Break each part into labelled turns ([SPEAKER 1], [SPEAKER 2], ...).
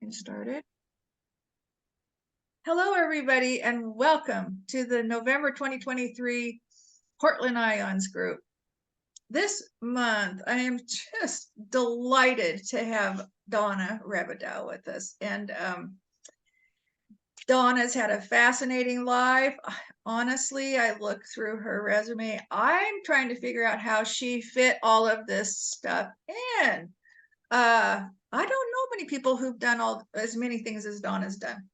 [SPEAKER 1] Get started. Hello, everybody, and welcome to the November 2023 Portland IONS group. This month, I am just delighted to have Donna Rebadow with us. And Donna's had a fascinating life. Honestly, I looked through her resume. I'm trying to figure out how she fit all of this stuff in. I don't know many people who've done as many things as Donna's done.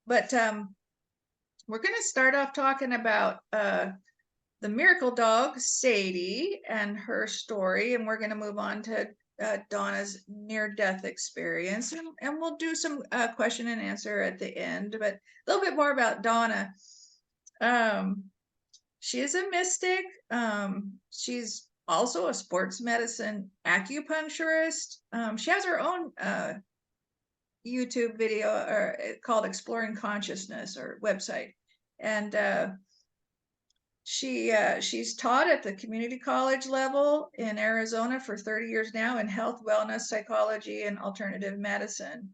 [SPEAKER 1] But we're going to start off talking about the miracle dog, Sadie, and her story. And we're going to move on to Donna's near-death experience. And we'll do some question and answer at the end. But a little bit more about Donna. She is a mystic. She's also a sports medicine acupuncturist. She has her own YouTube video called Exploring Consciousness, or website. And she's taught at the community college level in Arizona for 30 years now in health, wellness, psychology, and alternative medicine.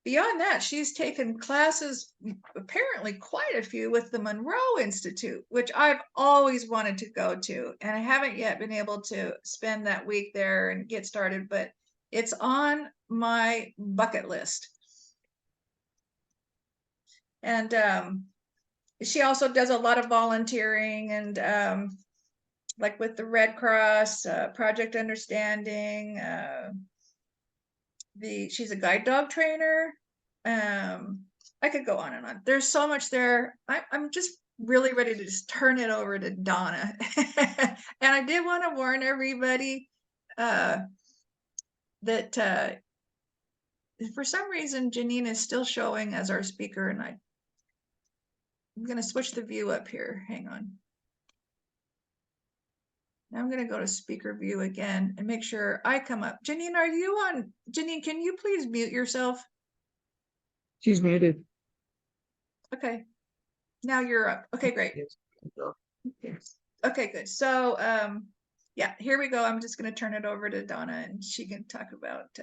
[SPEAKER 1] Beyond that, she's taken classes, apparently quite a few, with the Monroe Institute, which I've always wanted to go to. And I haven't yet been able to spend that week there and get started, but it's on my bucket list. And she also does a lot of volunteering and like with the Red Cross, Project Understanding. She's a guide dog trainer. I could go on and on. There's so much there. I'm just really ready to just turn it over to Donna. And I did want to warn everybody that for some reason Janine is still showing as our speaker, and I'm going to switch the view up here. Hang on. Now I'm going to go to speaker view again and make sure I come up. Janine, are you on? Janine, can you please mute yourself?
[SPEAKER 2] She's muted.
[SPEAKER 1] Okay. Now you're up. Okay, great.
[SPEAKER 2] Yes.
[SPEAKER 1] Okay, good. So yeah, here we go. I'm just going to turn it over to Donna and she can talk about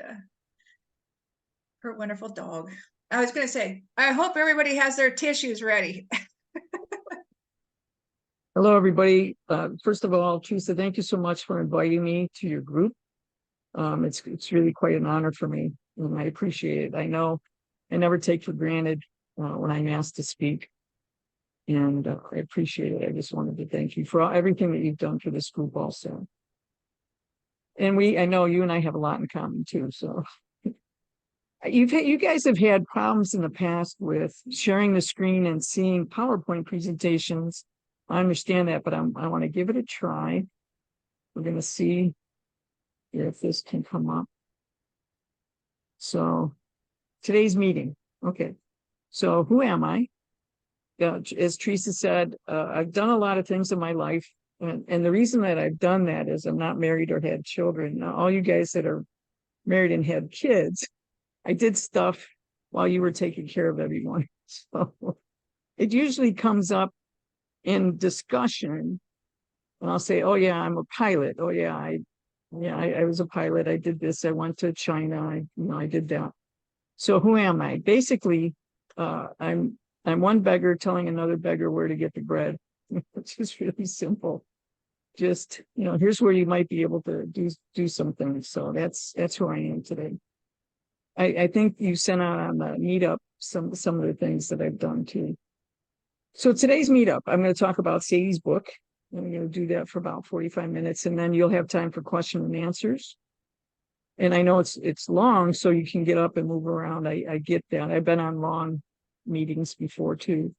[SPEAKER 1] her wonderful dog. I was going to say, I hope everybody has their tissues ready.
[SPEAKER 2] Hello, everybody. First of all, Teresa, thank you so much for inviting me to your group. It's really quite an honor for me, and I appreciate it. I know I never take for granted when I'm asked to speak, and I appreciate it. I just wanted to thank you for everything that you've done for this group also. And I know you and I have a lot in common too. So you guys have had problems in the past with sharing the screen and seeing PowerPoint presentations. I understand that, but I want to give it a try. We're going to see if this can come up. So today's meeting. Okay. So who am I? As Teresa said, I've done a lot of things in my life. And the reason that I've done that is I'm not married or had children. Now, all you guys that are married and had kids, I did stuff while you were taking care of everyone. So it usually comes up in discussion, and I'll say, "Oh yeah, I'm a pilot. Oh yeah, I was a pilot. I did this. I went to China. I did that." So who am I? Basically, I'm one beggar telling another beggar where to get the bread. It's just really simple. Just here's where you might be able to do some things. So that's who I am today. I think you sent out on the meetup some of the things that I've done too. So today's meetup, I'm going to talk about Sadie's book. I'm going to do that for about 45 minutes, and then you'll have time for question and answers. And I know it's long, so you can get up and move around. I get that. I've been on long meetings before too.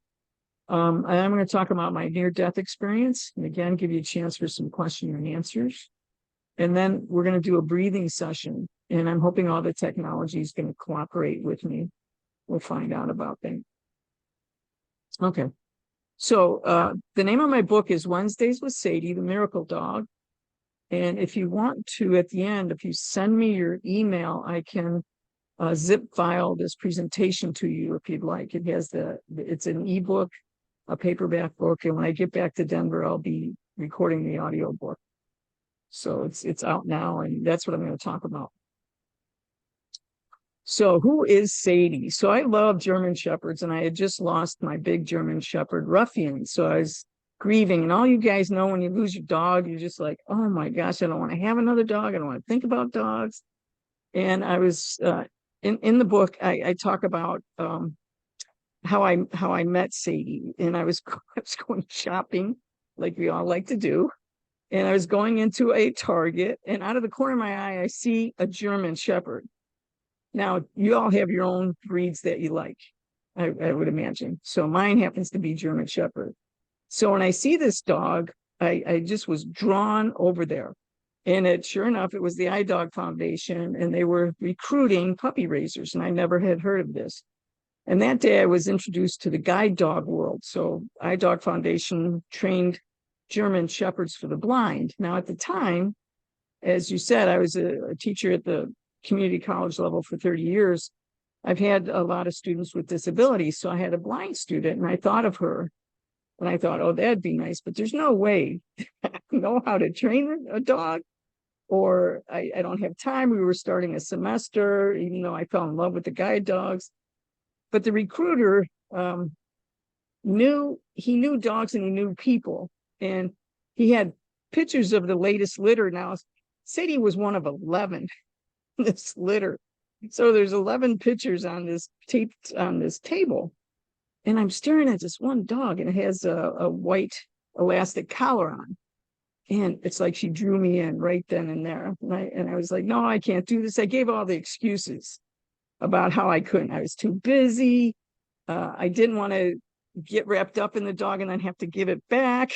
[SPEAKER 2] And I'm going to talk about my near-death experience, and again, give you a chance for some question and answers. And then we're going to do a breathing session, and I'm hoping all the technology is going to cooperate with me. We'll find out about that. Okay. So the name of my book is Wednesdays with Sadie, the Miracle Dog. And if you want to, at the end, if you send me your email, I can zip file this presentation to you if you'd like. It's an ebook, a paperback book. And when I get back to Denver, I'll be recording the audio book. So it's out now, and that's what I'm going to talk about. So who is Sadie? So I love German Shepherds, and I had just lost my big German Shepherd Ruffian. So I was grieving. And all you guys know, when you lose your dog, you're just like, oh my gosh, I don't want to have another dog. I don't want to think about dogs. And I was in the book, I talk about how I met Sadie, and I was going shopping like we all like to do. And I was going into a Target, and out of the corner of my eye, I see a German Shepherd. Now, you all have your own breeds that you like, I would imagine. So mine happens to be German Shepherd. So when I see this dog, I just was drawn over there. And sure enough, it was the iDog Foundation, and they were recruiting puppy raisers, and I never had heard of this. And that day I was introduced to the guide dog world. So iDog Foundation trained German Shepherds for the blind. Now, at the time, as you said, I was a teacher at the community college level for 30 years. I've had a lot of students with disabilities. So I had a blind student, and I thought of her, and I thought, oh, that'd be nice, but there's no way I know how to train a dog, or I don't have time. We were starting a semester, even though I fell in love with the guide dogs. But the recruiter knew dogs, and he knew people, and he had pictures of the latest litter. Now, Sadie was one of 11 in this litter. So there's 11 pictures on this taped on this table. And I'm staring at this one dog, and it has a white elastic collar on. And it's like she drew me in right then and there. And I was like, no, I can't do this. I gave all the excuses about how I couldn't. I was too busy. I didn't want to get wrapped up in the dog and then have to give it back.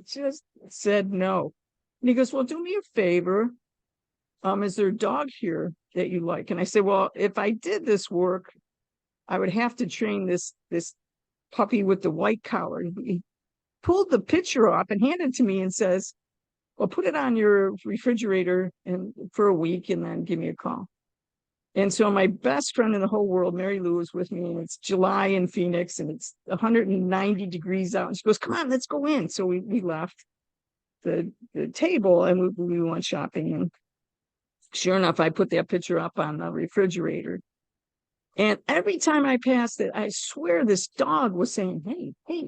[SPEAKER 2] Just said no. And he goes, well, do me a favor. Is there a dog here that you like? And I said, well, if I did this work, I would have to train this puppy with the white collar. And he pulled the picture off and handed it to me and says, well, put it on your refrigerator and for a week, and then give me a call. And so my best friend in the whole world, Mary Lou, was with me, and it's July in Phoenix, and it's 190 degrees out. And she goes, come on, let's go in. So we left the table, and we went shopping. And sure enough, I put that picture up on the refrigerator. And every time I passed it, I swear this dog was saying, hey,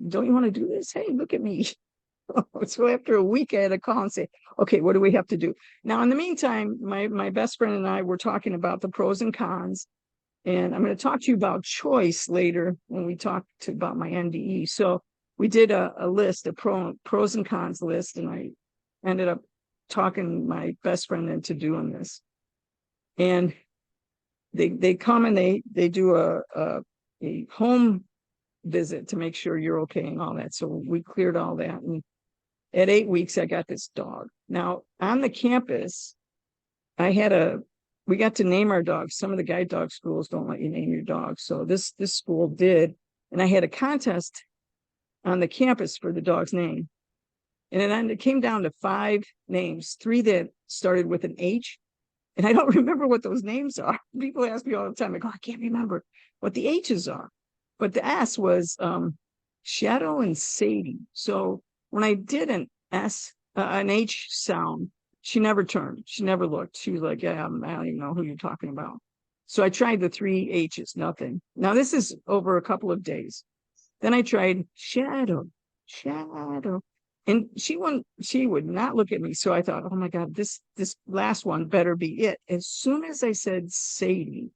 [SPEAKER 2] don't you want to do this? Hey, look at me. So after a week, I had to call and say, okay, what do we have to do? Now, in the meantime, my best friend and I were talking about the pros and cons. And I'm going to talk to you about choice later when we talk about my NDE. So we did a list, a pros and cons list, and I ended up talking my best friend into doing this. And they come and they do a home visit to make sure you're okay and all that. So we cleared all that. And at 8 weeks, I got this dog. Now, on the campus, we got to name our dogs. Some of the guide dog schools don't let you name your dogs. So this school did. And I had a contest on the campus for the dog's name. And it came down to 5 names, 3 that started with an H. And I don't remember what those names are. People ask me all the time. I go, I can't remember what the H's are. But the S was Shadow and Sadie. So when I did an H sound, she never turned. She never looked. She was like, yeah, I don't even know who you're talking about. So I tried the 3 H's, nothing. Now, this is over a couple of days. Then I tried Shadow. And she would not look at me. So I thought, oh my God, this last one better be it. As soon as I said Sadie,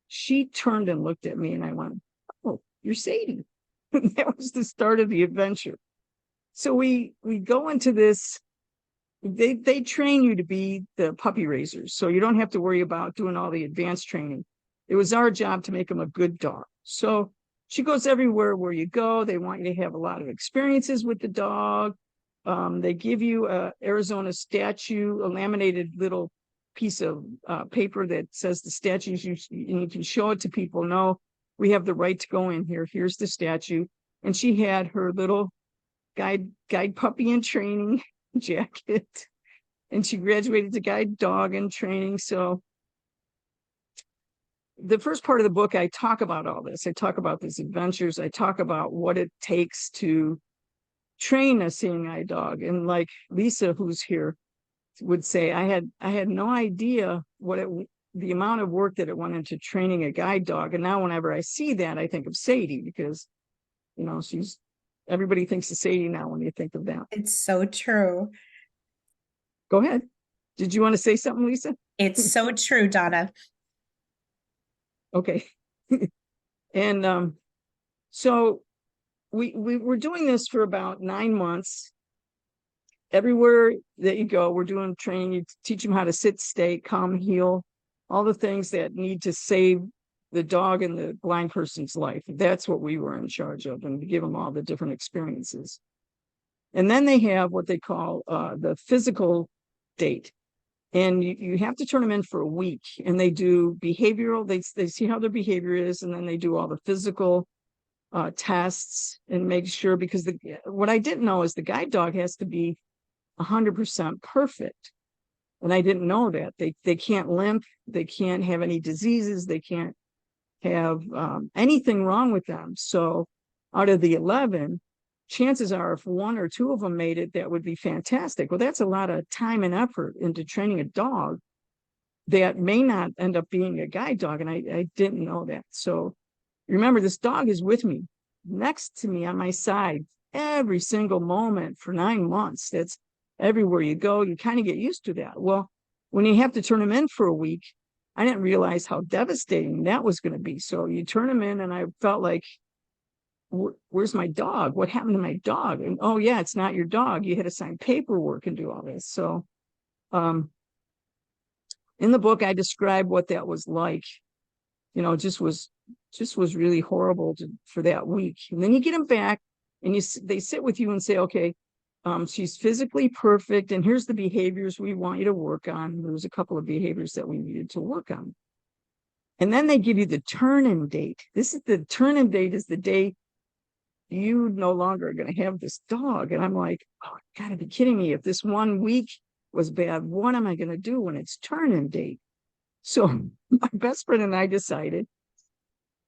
[SPEAKER 2] she turned and looked at me, and I went, oh, you're Sadie. That was the start of the adventure. So we go into this. They train you to be the puppy raisers, so you don't have to worry about doing all the advanced training. It was our job to make them a good dog. So she goes everywhere where you go. They want you to have a lot of experiences with the dog. They give you a Arizona statue, a laminated little piece of paper that says the statues, and you can show it to people. No, we have the right to go in here. Here's the statue. And she had her little guide puppy in training jacket, and she graduated to guide dog in training. So the first part of the book, I talk about all this. I talk about these adventures. I talk about what it takes to train a seeing eye dog. And like Lisa, who's here, would say I had no idea the amount of work that it went into training a guide dog. And now whenever I see that, I think of Sadie, because everybody thinks of Sadie now when you think of that.
[SPEAKER 3] It's so true.
[SPEAKER 2] Go ahead. Did you want to say something, Lisa?
[SPEAKER 3] It's so true, Donna.
[SPEAKER 2] Okay. And so we were doing this for about 9 months. Everywhere that you go, we're doing training. You teach them how to sit, stay, calm, heel, all the things that need to save the dog and the blind person's life. That's what we were in charge of, and to give them all the different experiences. And then they have what they call the physical date. And you have to turn them in for a week, and they do behavioral. They see how their behavior is, and then they do all the physical tests and make sure, because what I didn't know is the guide dog has to be 100% perfect. And I didn't know that. They can't limp, they can't have any diseases, they can't have anything wrong with them. So out of the 11, chances are if 1 or 2 of them made it, that would be fantastic. Well, that's a lot of time and effort into training a dog that may not end up being a guide dog. And I didn't know that. So remember, this dog is with me, next to me, on my side, every single moment for 9 months. That's everywhere you go. You kind of get used to that. Well, when you have to turn them in for a week, I didn't realize how devastating that was going to be. So you turn them in, and I felt like, where's my dog? What happened to my dog? And oh yeah, it's not your dog. You had to sign paperwork and do all this. So in the book, I describe what that was like. Just was really horrible for that week. And then you get them back, and they sit with you and say, okay, she's physically perfect, and here's the behaviors we want you to work on. There was a couple of behaviors that we needed to work on. And then they give you the turn-in date. The turn-in date is the day you no longer are going to have this dog. And I'm like, oh, you gotta be kidding me. If this 1 week was bad, what am I going to do when it's turn-in date? So my best friend and I decided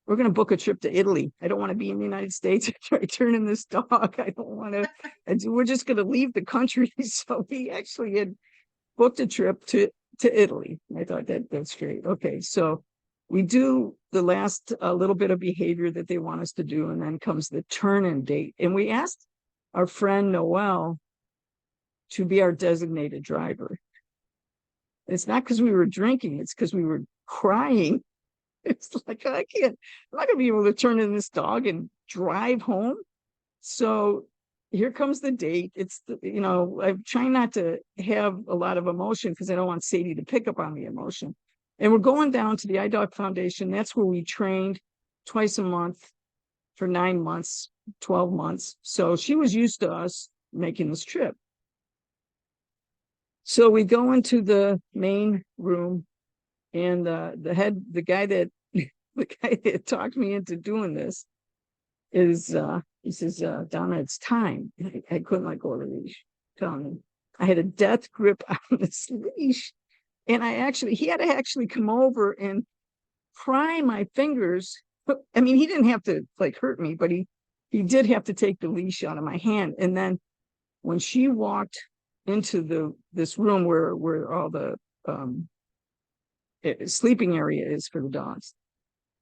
[SPEAKER 2] we're going to book a trip to Italy. I don't want to be in the United States after I turn in this dog. I don't want to, we're just going to leave the country. So we actually had booked a trip to Italy. I thought that's great. Okay. So we do the last little bit of behavior that they want us to do, and then comes the turn-in date. And we asked our friend Noelle to be our designated driver. It's not because we were drinking, it's because we were crying. It's like, I'm not gonna be able to turn in this dog and drive home. So here comes the date. I'm trying not to have a lot of emotion because I don't want Sadie to pick up on the emotion. And we're going down to the iDog Foundation. That's where we trained twice a month for 9 months, 12 months. So she was used to us making this trip. So we go into the main room, and the guy that talked me into doing this is he says, Donna, it's time. I couldn't let go of the leash. I had a death grip on this leash. And he had to actually come over and pry my fingers. I mean, he didn't have to hurt me, but he did have to take the leash out of my hand. And then when she walked into this room where all the sleeping area is for the dogs,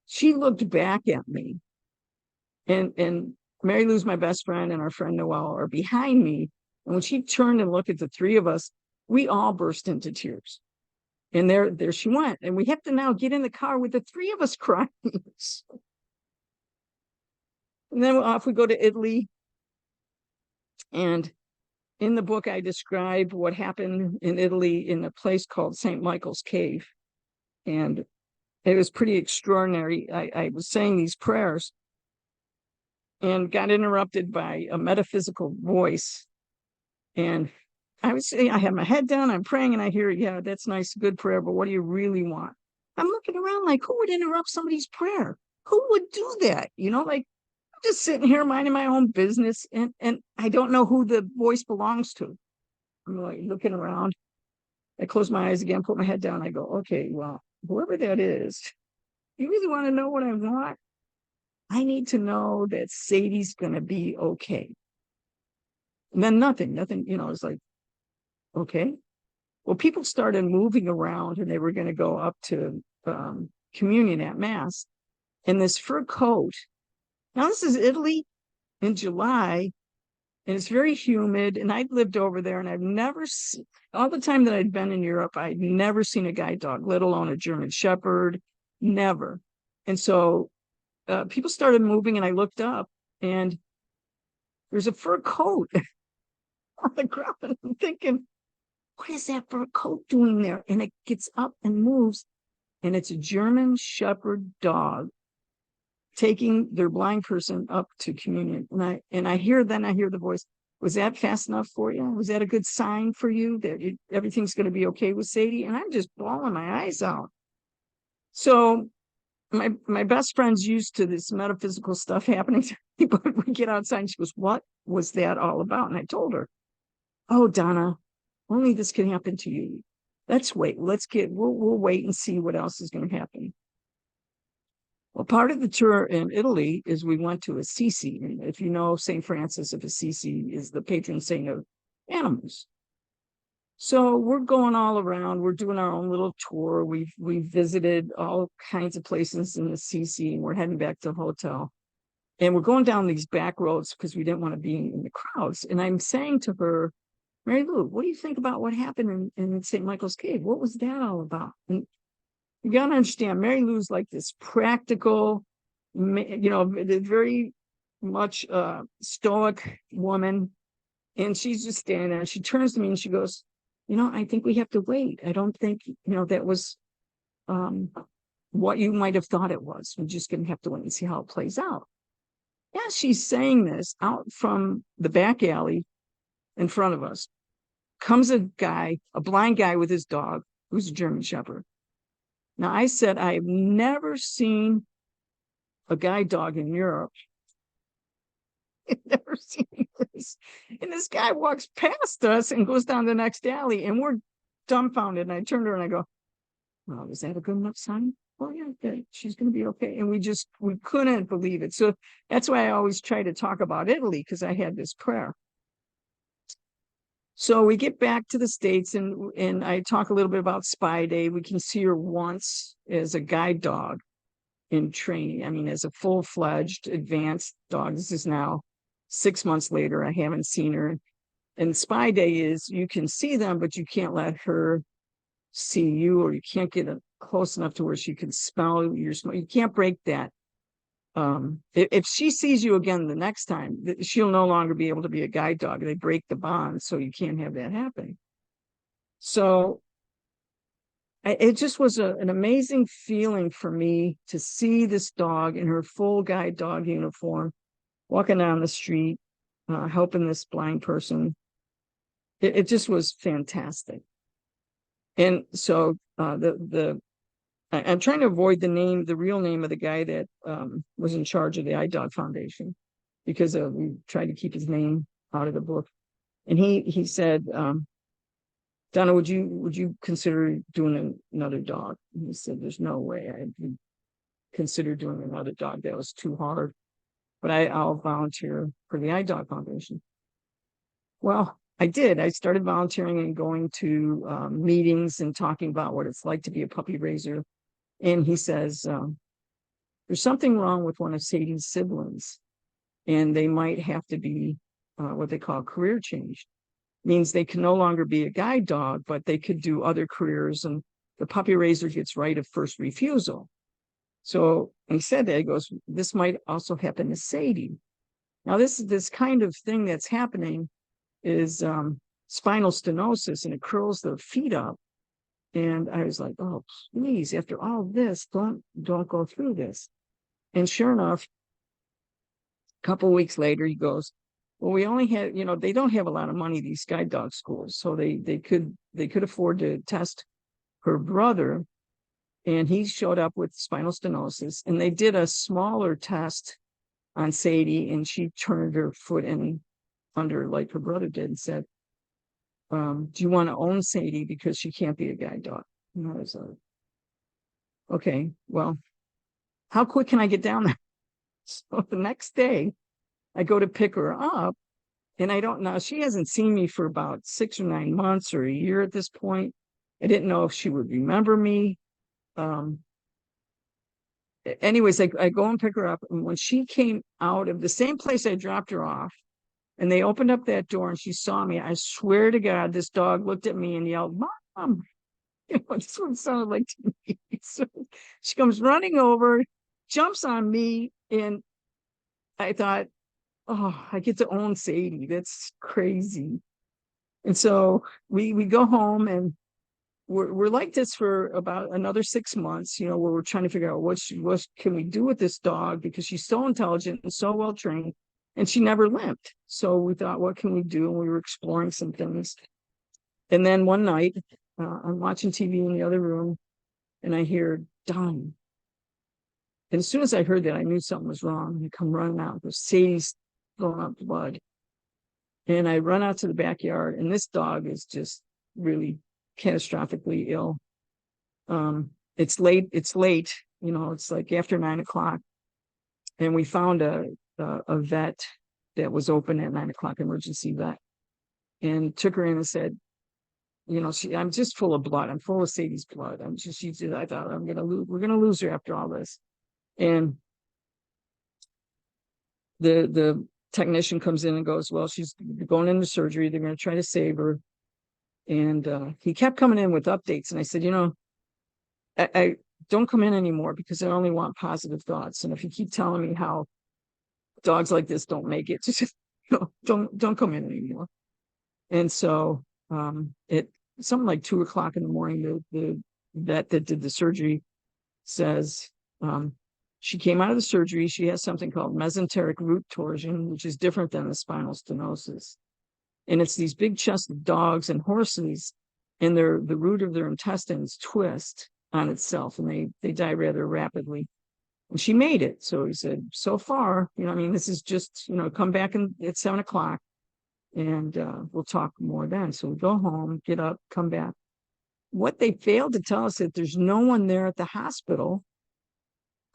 [SPEAKER 2] she looked back at me, and Mary Lou's my best friend, and our friend Noelle are behind me. And when she turned and looked at the 3 of us, we all burst into tears. And there she went. And we have to now get in the car with the 3 of us crying. And then off we go to Italy. And in the book, I describe what happened in Italy in a place called St. Michael's Cave. And it was pretty extraordinary. I was saying these prayers and got interrupted by a metaphysical voice. And I have my head down, I'm praying, and I hear, yeah, that's nice, good prayer, but what do you really want? I'm looking around like, who would interrupt somebody's prayer? Who would do that? I'm just sitting here minding my own business, and I don't know who the voice belongs to. I'm like looking around. I close my eyes again, put my head down. I go, okay, well, whoever that is, you really want to know what I want? I need to know that Sadie's going to be okay. And then nothing, it's like, okay, Well, people started moving around and they were going to go up to communion at Mass. And this fur coat, now this is Italy in July, and it's very humid. And I'd lived over there and I've never seen, all the time that I'd been in Europe, I'd never seen a guide dog, let alone a German Shepherd, never. And so people started moving and I looked up and there's a fur coat on the ground. And I'm thinking, what is that fur coat doing there? And it gets up and moves, and it's a German Shepherd dog taking their blind person up to communion. And I hear the voice, was that fast enough for you? Was that a good sign for you that everything's going to be okay with Sadie? And I'm just bawling my eyes out. So my best friend's used to this metaphysical stuff happening to me, but we get outside and she goes, what was that all about? And I told her, oh, Donna, only this can happen to you. Let's wait. We'll wait and see what else is going to happen. Well, part of the tour in Italy is we went to Assisi. And if you know, St. Francis of Assisi is the patron saint of animals. So we're going all around. We're doing our own little tour. We visited all kinds of places in Assisi, and we're heading back to the hotel. And we're going down these back roads because we didn't want to be in the crowds. And I'm saying to her, Mary Lou, what do you think about what happened in St. Michael's Cave? What was that all about? And you got to understand, Mary Lou's like this practical, very much stoic woman. And she's just standing there. And she turns to me and she goes, I think we have to wait. I don't think, that was what you might have thought it was. We're just going to have to wait and see how it plays out. As she's saying this, out from the back alley in front of us, comes a blind guy with his dog, who's a German Shepherd. Now, I said, I've never seen a guide dog in Europe. I've never seen this. And this guy walks past us and goes down the next alley, and we're dumbfounded. And I turned to her and I go, well, is that a good enough sign? Oh, yeah, she's going to be okay. And we couldn't believe it. So that's why I always try to talk about Italy, because I had this prayer. So we get back to the States and I talk a little bit about Spy Day. We can see her once as a guide dog in training. I mean, as a full-fledged advanced dog. This is now 6 months later. I haven't seen her. And Spy Day is you can see them, but you can't let her see you, or you can't get close enough to where she can smell your smell. You can't break that. If she sees you again the next time, she'll no longer be able to be a guide dog. They break the bond, so you can't have that happen. So it just was an amazing feeling for me to see this dog in her full guide dog uniform, walking down the street, helping this blind person. It just was fantastic. And so I'm trying to avoid the real name of the guy that was in charge of the iDog Foundation, because we tried to keep his name out of the book. And he said, Donna, would you consider doing another dog? And he said, there's no way I would consider doing another dog. That was too hard. But I'll volunteer for the iDog Foundation. Well, I did. I started volunteering and going to meetings and talking about what it's like to be a puppy raiser. And he says, there's something wrong with one of Sadie's siblings, and they might have to be what they call career changed. Means they can no longer be a guide dog, but they could do other careers, and the puppy raiser gets right of first refusal. So he said that, he goes, this might also happen to Sadie. Now, this kind of thing that's happening is spinal stenosis, and it curls the feet up. And I was like, oh, please, after all this, don't go through this. And sure enough, a couple of weeks later, he goes, well, we only had, they don't have a lot of money, these guide dog schools. So they could afford to test her brother. And he showed up with spinal stenosis. And they did a smaller test on Sadie, and she turned her foot in under like her brother did and said, do you want to own Sadie because she can't be a guide dog? And I was like, okay, well, how quick can I get down there? So the next day I go to pick her up, and I don't know, she hasn't seen me for about 6 or 9 months or a year at this point. I didn't know if she would remember me. Anyways, I go and pick her up. And when she came out of the same place I dropped her off, and they opened up that door and she saw me, I swear to God, this dog looked at me and yelled, "Mom." That's what it sounded like to me. So she comes running over, jumps on me, and I thought, oh, I get to own Sadie. That's crazy. And so we go home, and we're like this for about another 6 months, where we're trying to figure out what can we do with this dog, because she's so intelligent and so well trained, and she never limped. So we thought, what can we do? And we were exploring some things. And then one night, I'm watching TV in the other room, and I hear dying. And as soon as I heard that, I knew something was wrong. I come running out. There's Sadie's throwing up blood. And I run out to the backyard, and this dog is just really catastrophically ill. It's late. It's like after 9 o'clock. And we found a vet that was open at 9 o'clock, emergency vet, and took her in and said, I'm just full of blood. I'm full of Sadie's blood. I thought we're going to lose her after all this. And the technician comes in and goes, well, she's going into surgery. They're going to try to save her. And he kept coming in with updates. And I said, I don't come in anymore, because I only want positive thoughts. And if you keep telling me how dogs like this don't make it, just don't come in anymore. And so it something like 2 o'clock in the morning, the vet that did the surgery says, she came out of the surgery. She has something called mesenteric root torsion, which is different than the spinal stenosis. And it's these big chested dogs and horses, and the root of their intestines twist on itself, and they die rather rapidly. And she made it. So he said, so far, this is just, come back at 7 o'clock, and we'll talk more then. So we go home, get up, come back. What they failed to tell us that there's no one there at the hospital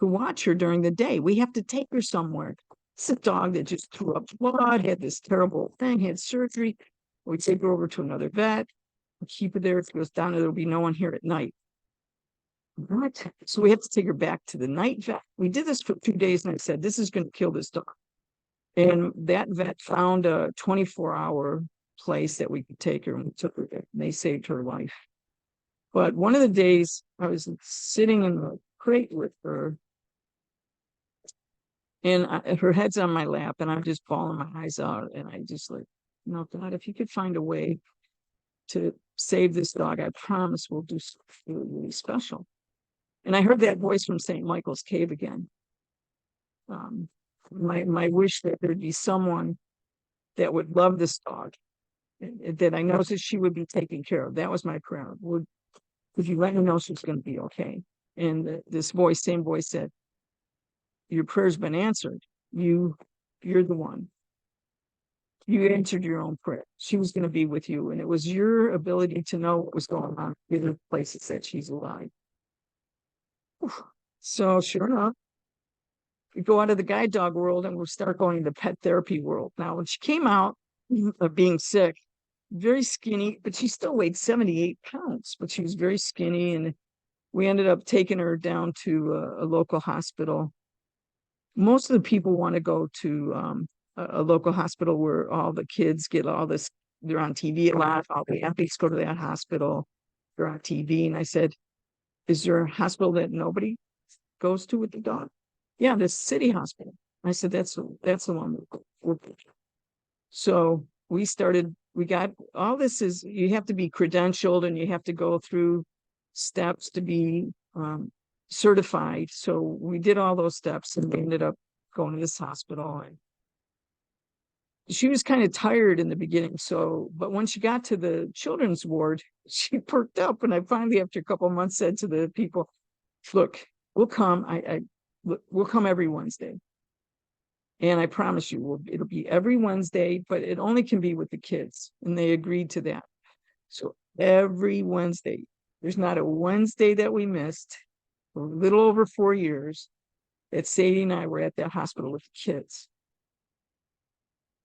[SPEAKER 2] who watch her during the day. We have to take her somewhere. It's a dog that just threw up blood, had this terrible thing, had surgery. We take her over to another vet, we keep her there. If it goes down, there'll be no one here at night. What? So we have to take her back to the night vet. We did this for 2 days, and I said, this is going to kill this dog. And that vet found a 24-hour place that we could take her, and we took her there, and they saved her life. But one of the days, I was sitting in the crate with her, and her head's on my lap, and I'm just bawling my eyes out. And I just like, God, if you could find a way to save this dog, I promise we'll do something really, really special. And I heard that voice from St. Michael's Cave again. My wish that there'd be someone that would love this dog, that I know that she would be taken care of. That was my prayer. Would you let me know she's going to be okay? And this same voice said, your prayer's been answered. You're the one. You answered your own prayer. She was going to be with you. And it was your ability to know what was going on in the places that she's alive. So sure enough, we go out of the guide dog world and we'll start going to the pet therapy world. Now, when she came out of being sick, very skinny, but she still weighed 78 pounds, but she was very skinny. And we ended up taking her down to a local hospital. Most of the people want to go to a local hospital where all the kids get all this, they're on TV a lot, all the athletes go to that hospital, they're on TV. And I said, is there a hospital that nobody goes to with the dog? Yeah, the city hospital. I said, that's the one. So we got all this. Is you have to be credentialed, and you have to go through steps to be certified. So we did all those steps, and we ended up going to this hospital. And she was kind of tired in the beginning. But when she got to the children's ward, she perked up. And I finally, after a couple of months, said to the people, look, we'll come. We'll come every Wednesday. And I promise you, it'll be every Wednesday, but it only can be with the kids. And they agreed to that. So every Wednesday, there's not a Wednesday that we missed for a little over 4 years that Sadie and I were at that hospital with the kids.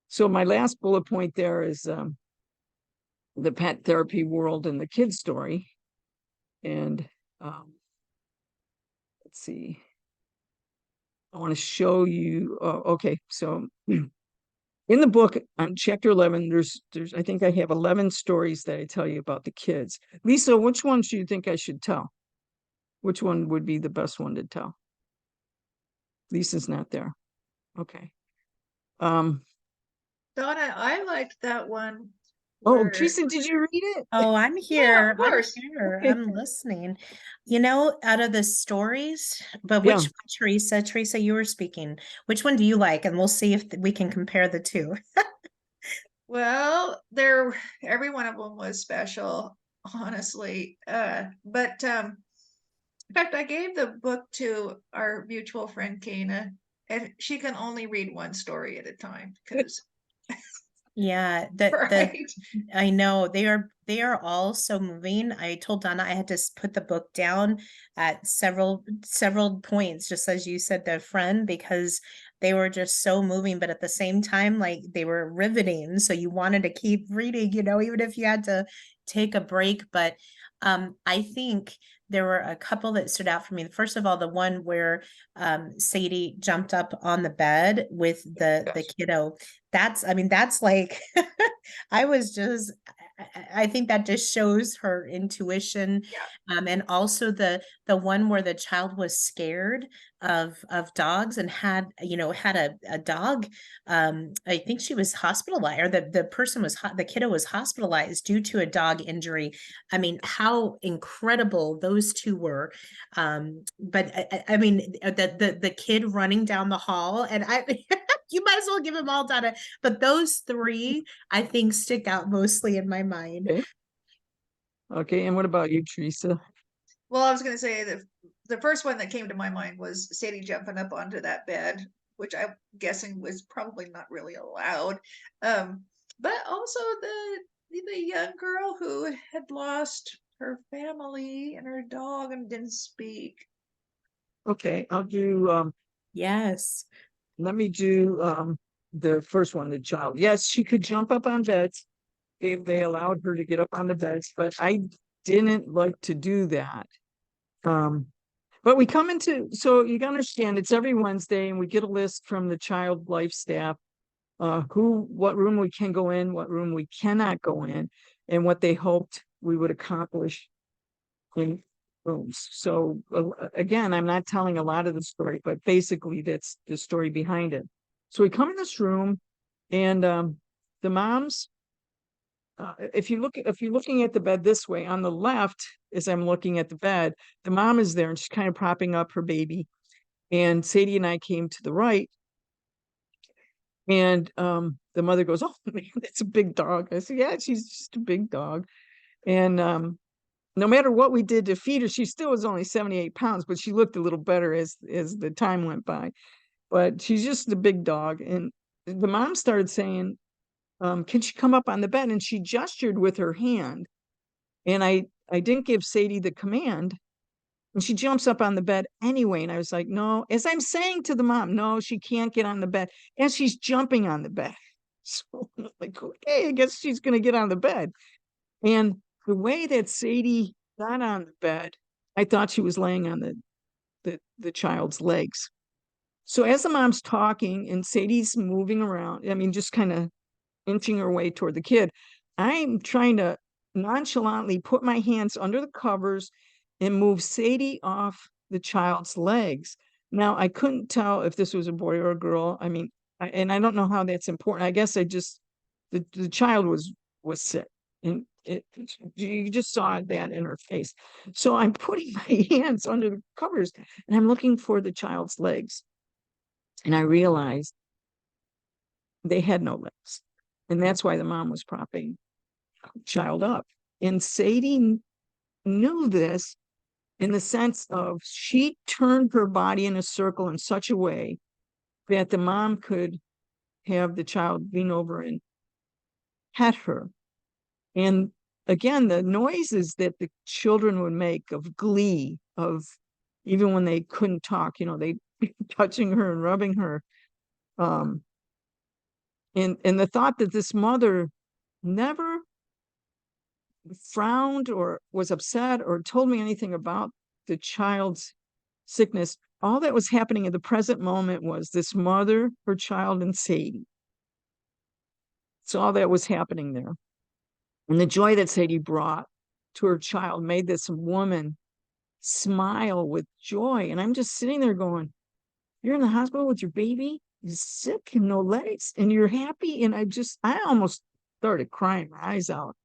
[SPEAKER 2] So my last bullet point there is the pet therapy world and the kids story. And let's see. I want to show you. Okay, so in the book on chapter 11, there's I think I have 11 stories that I tell you about the kids. Lisa, which ones do you think I should tell? Which one would be the best one to tell? Lisa's not there. Okay.
[SPEAKER 1] Donna, I liked that one
[SPEAKER 2] Oh,
[SPEAKER 1] where,
[SPEAKER 2] Teresa, did you read it?
[SPEAKER 3] Oh, I'm
[SPEAKER 1] yeah,
[SPEAKER 3] here.
[SPEAKER 1] of course.
[SPEAKER 2] Okay.
[SPEAKER 3] I'm listening. Out of the stories, but
[SPEAKER 2] Yeah.
[SPEAKER 3] which one, Teresa? Teresa, you were speaking. Which one do you like? And we'll see if we can compare the two.
[SPEAKER 1] Well, every one of them was special, honestly. But in fact, I gave the book to our mutual friend Kana, and she can only read one story at a time because,
[SPEAKER 3] Yeah,
[SPEAKER 1] right?
[SPEAKER 3] I know they are all so moving. I told Donna I had to put the book down at several points, just as you said, the friend, because they were just so moving, but at the same time, like they were riveting. So you wanted to keep reading, even if you had to take a break. But I think there were a couple that stood out for me. First of all, the one where Sadie jumped up on the bed with the
[SPEAKER 2] Yes.
[SPEAKER 3] kiddo. That's like I was just I think that just shows her intuition.
[SPEAKER 1] Yeah.
[SPEAKER 3] And also the one where the child was scared of dogs and had a dog. I think she was hospitalized, or the person was the kiddo was hospitalized due to a dog injury. I mean, how incredible those two were. But I mean, the kid running down the hall, and I you might as well give them all data. But those three, I think, stick out mostly in my mind.
[SPEAKER 2] Okay. Okay. And what about you, Teresa?
[SPEAKER 1] Well, I was going to say the first one that came to my mind was Sadie jumping up onto that bed, which I'm guessing was probably not really allowed. Um, but also the young girl who had lost her family and her dog and didn't speak.
[SPEAKER 2] Okay, I'll do
[SPEAKER 3] Yes.
[SPEAKER 2] let me do the first one, the child. Yes, she could jump up on beds if they allowed her to get up on the beds, but I didn't like to do that. But we come into, so you can understand it's every Wednesday and we get a list from the child life staff, what room we can go in, what room we cannot go in, and what they hoped we would accomplish in rooms. So again, I'm not telling a lot of the story, but basically that's the story behind it. So we come in this room and the moms, if you're looking at the bed this way, on the left, as I'm looking at the bed, the mom is there and she's kind of propping up her baby. And Sadie and I came to the right. And the mother goes, "Oh man, that's a big dog." I said, "Yeah, she's just a big dog." And no matter what we did to feed her, she still was only 78 pounds, but she looked a little better as the time went by. But she's just a big dog. And the mom started saying, "Can she come up on the bed?" And she gestured with her hand. And I didn't give Sadie the command. And she jumps up on the bed anyway. And I was like, "No," as I'm saying to the mom, "No, she can't get on the bed." And she's jumping on the bed. So I'm like, okay, I guess she's gonna get on the bed. And the way that Sadie got on the bed, I thought she was laying on the child's legs. So as the mom's talking and Sadie's moving around, I mean, just kind of inching her way toward the kid, I'm trying to nonchalantly put my hands under the covers and move Sadie off the child's legs. Now, I couldn't tell if this was a boy or a girl. I mean, and I don't know how that's important. I guess the child was sick. And you just saw that in her face. So I'm putting my hands under the covers and I'm looking for the child's legs. And I realized they had no legs. And that's why the mom was propping the child up. And Sadie knew this in the sense of she turned her body in a circle in such a way that the mom could have the child lean over and pet her. And again, the noises that the children would make of glee, of even when they couldn't talk, they touching her and rubbing her. Um, and the thought that this mother never frowned or was upset or told me anything about the child's sickness. All that was happening in the present moment was this mother, her child, and Sadie. So all that was happening there. And the joy that Sadie brought to her child made this woman smile with joy. And I'm just sitting there going, you're in the hospital with your baby, he's sick and no legs, and you're happy. And I almost started crying my eyes out.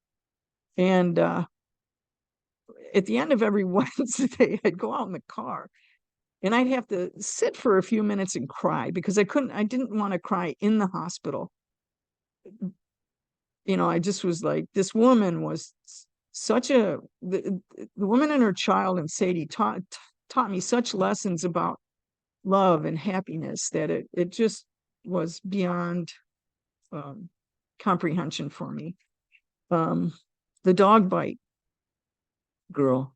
[SPEAKER 2] And at the end of every Wednesday, I'd go out in the car and I'd have to sit for a few minutes and cry because I didn't want to cry in the hospital. I just was like, this woman was the woman and her child and Sadie taught me such lessons about love and happiness that it just was beyond comprehension for me. The dog bite girl.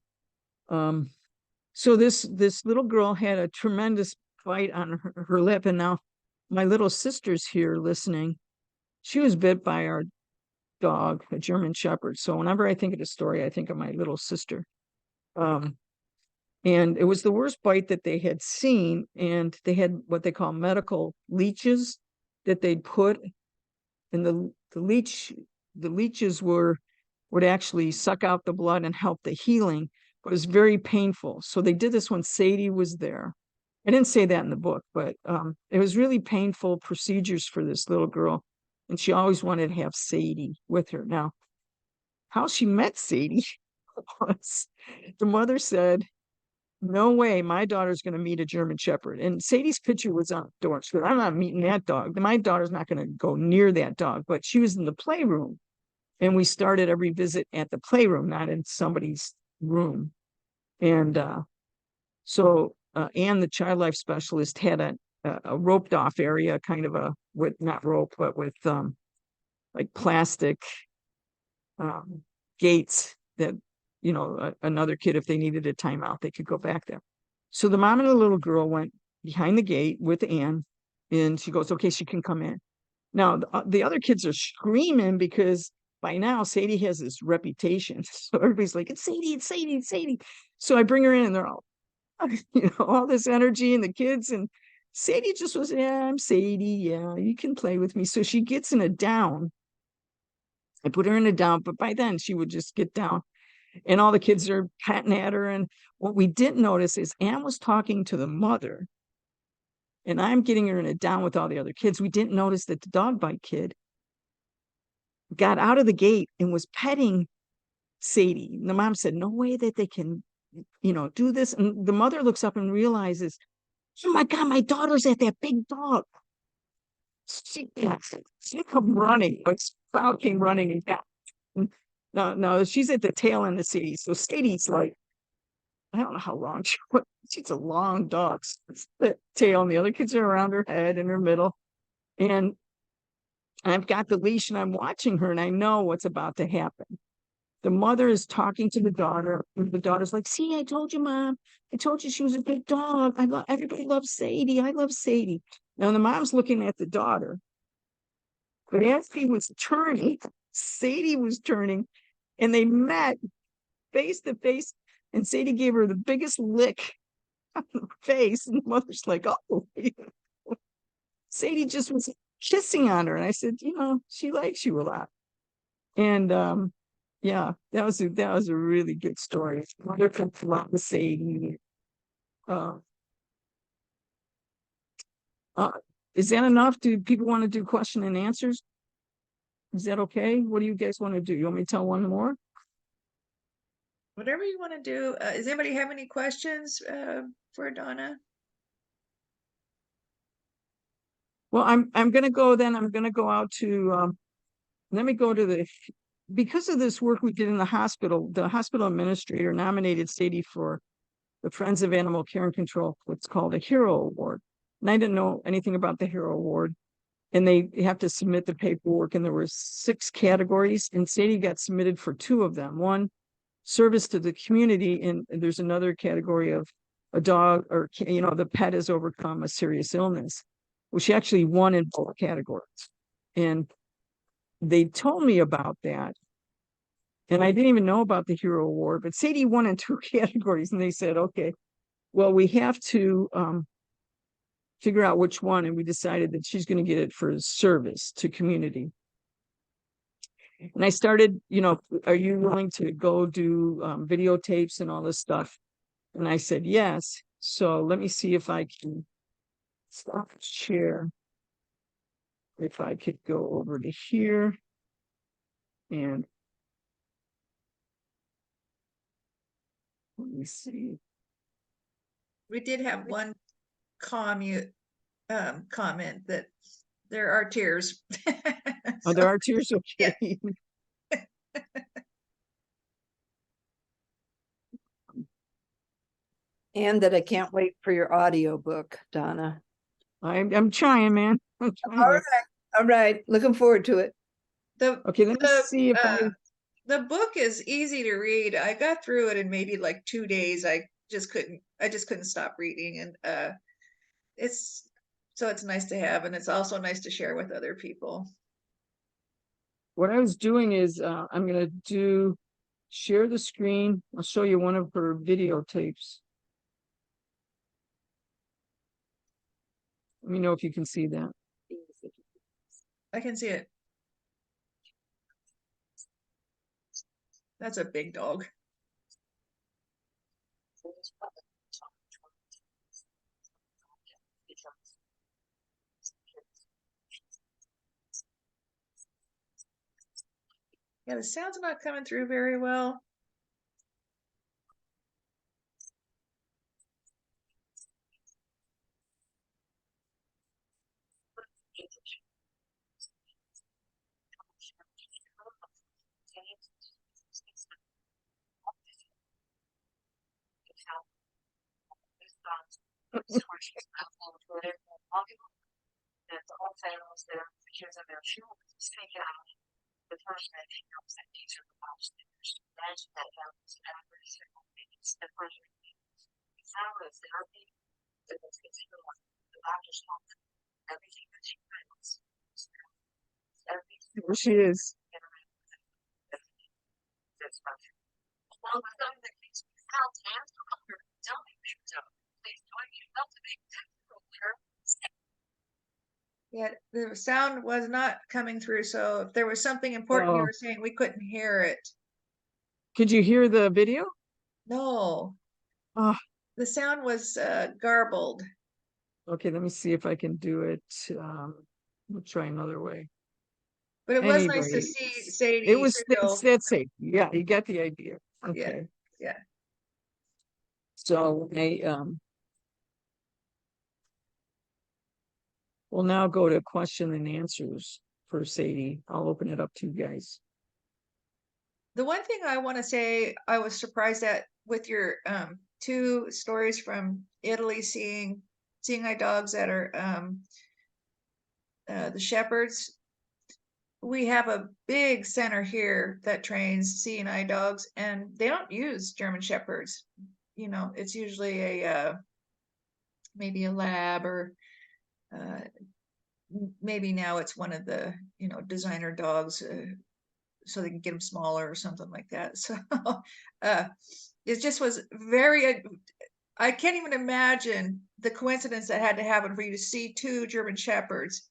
[SPEAKER 2] So this little girl had a tremendous bite on her lip, and now my little sister's here listening. She was bit by our dog, a German Shepherd. So whenever I think of the story, I think of my little sister. And it was the worst bite that they had seen, and they had what they call medical leeches that they'd put, and the leeches would actually suck out the blood and help the healing, but it was very painful. So they did this when Sadie was there. I didn't say that in the book, but it was really painful procedures for this little girl, and she always wanted to have Sadie with her. Now, how she met Sadie was the mother said, no way, my daughter's going to meet a German Shepherd. And Sadie's picture was on the door. She said, I'm not meeting that dog. My daughter's not going to go near that dog. But she was in the playroom. And we started every visit at the playroom, not in somebody's room. And so Anne, the child life specialist, had a roped off area, kind of with not rope, but with like plastic gates that, another kid, if they needed a timeout, they could go back there. So the mom and the little girl went behind the gate with Anne, and she goes, okay, she can come in. Now, the other kids are screaming because by now Sadie has this reputation. So everybody's like, it's Sadie, it's Sadie, it's Sadie. So I bring her in and they're all, all this energy, and the kids, and Sadie just was, yeah, I'm Sadie. Yeah, you can play with me. So she gets in a down. I put her in a down, but by then she would just get down. And all the kids are patting at her. And what we didn't notice is Anne was talking to the mother, and I'm getting her in a down with all the other kids. We didn't notice that the dog bite kid got out of the gate and was petting Sadie. And the mom said, no way that they can, do this. And the mother looks up and realizes, oh my God, my daughter's at that big dog. She come running, but Sprout came running and got. No, she's at the tail end of Sadie. So Sadie's like, I don't know how long she's a long dog. The tail, and the other kids are around her head and her middle. And I've got the leash and I'm watching her, and I know what's about to happen. The mother is talking to the daughter, and the daughter's like, see, I told you, Mom. I told you she was a big dog. Everybody loves Sadie. I love Sadie. Now the mom's looking at the daughter. But as he was turning, Sadie was turning, and they met face to face, and Sadie gave her the biggest lick on the face, and the mother's like, oh. Sadie just was kissing on her, and I said, she likes you a lot. And yeah, that was a really good story. Mother could love Sadie. Is that enough? Do people want to do question and answers? Is that okay? What do you guys want to do? You want me to tell one more?
[SPEAKER 1] Whatever you want to do. Does anybody have any questions for Donna?
[SPEAKER 2] Well, I'm going to go then. I'm going to go out to, let me go to because of this work we did in the hospital administrator nominated Sadie for the Friends of Animal Care and Control, what's called a Hero Award. And I didn't know anything about the Hero Award. And they have to submit the paperwork, and there were 6 categories, and Sadie got submitted for 2 of them. One, service to the community, and there's another category of a dog, or the pet has overcome a serious illness. Well, she actually won in both categories. And they told me about that. And I didn't even know about the Hero Award, but Sadie won in 2 categories, and they said, okay, well, we have to figure out which one, and we decided that she's going to get it for service to community. And I started, are you willing to go do videotapes and all this stuff? And I said, yes. So let me see if I can stop share. If I could go over to here and let me see.
[SPEAKER 1] We did have one comment that there are tears.
[SPEAKER 2] Oh, there are tears. Okay.
[SPEAKER 1] Yeah.
[SPEAKER 4] And that I can't wait for your audio book, Donna.
[SPEAKER 2] I'm trying, man. I'm trying.
[SPEAKER 4] All right. All right. Looking forward to it.
[SPEAKER 2] Okay, let me see if
[SPEAKER 1] the book is easy to read. I got through it in maybe like 2 days. I just couldn't stop reading. And it's nice to have, and it's also nice to share with other people.
[SPEAKER 2] what I was doing is I'm going to share the screen. I'll show you one of her videotapes. Let me know if you can see that.
[SPEAKER 1] I can see it. That's a big dog. Yeah, the sound's not coming through very well.
[SPEAKER 2] There she is.
[SPEAKER 1] Yeah, the sound was not coming through. So if there was something important you were saying, we couldn't hear it.
[SPEAKER 2] Could you hear the video?
[SPEAKER 1] No.
[SPEAKER 2] Oh.
[SPEAKER 1] The sound was garbled.
[SPEAKER 2] Okay, let me see if I can do it. We'll try another way.
[SPEAKER 1] But it was nice to see Sadie.
[SPEAKER 2] It was that's it. Yeah, you got the idea. Okay.
[SPEAKER 1] Yeah.
[SPEAKER 2] So we'll now go to question and answers for Sadie. I'll open it up to you guys.
[SPEAKER 1] The one thing I want to say I was surprised at with your 2 stories from Italy, seeing eye dogs that are the shepherds. We have a big center here that trains seeing eye dogs, and they don't use German shepherds. It's usually a maybe a lab, or maybe now it's one of the designer dogs, so they can get them smaller or something like that. So it just was very, I can't even imagine the coincidence that had to happen for you to see 2 German shepherds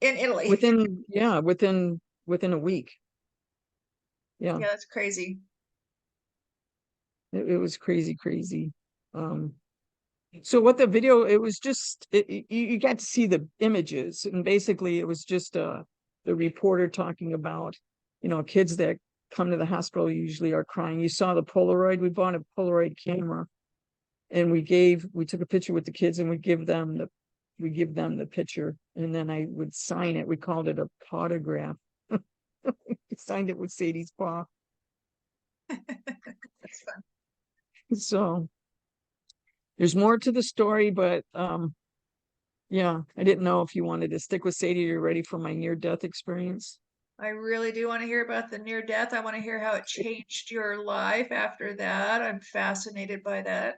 [SPEAKER 1] in Italy.
[SPEAKER 2] Within a week. Yeah.
[SPEAKER 1] Yeah, that's crazy.
[SPEAKER 2] It was crazy. So what the video, it was just, you got to see the images, and basically it was just the reporter talking about, kids that come to the hospital usually are crying. You saw the Polaroid. We bought a Polaroid camera, and we took a picture with the kids, and we give them the picture, and then I would sign it. We called it a photograph. We signed it with Sadie's paw.
[SPEAKER 1] That's fun.
[SPEAKER 2] So there's more to the story, but yeah, I didn't know if you wanted to stick with Sadie. You're ready for my near-death experience.
[SPEAKER 1] I really do want to hear about the near death. I want to hear how it changed your life after that. I'm fascinated by that.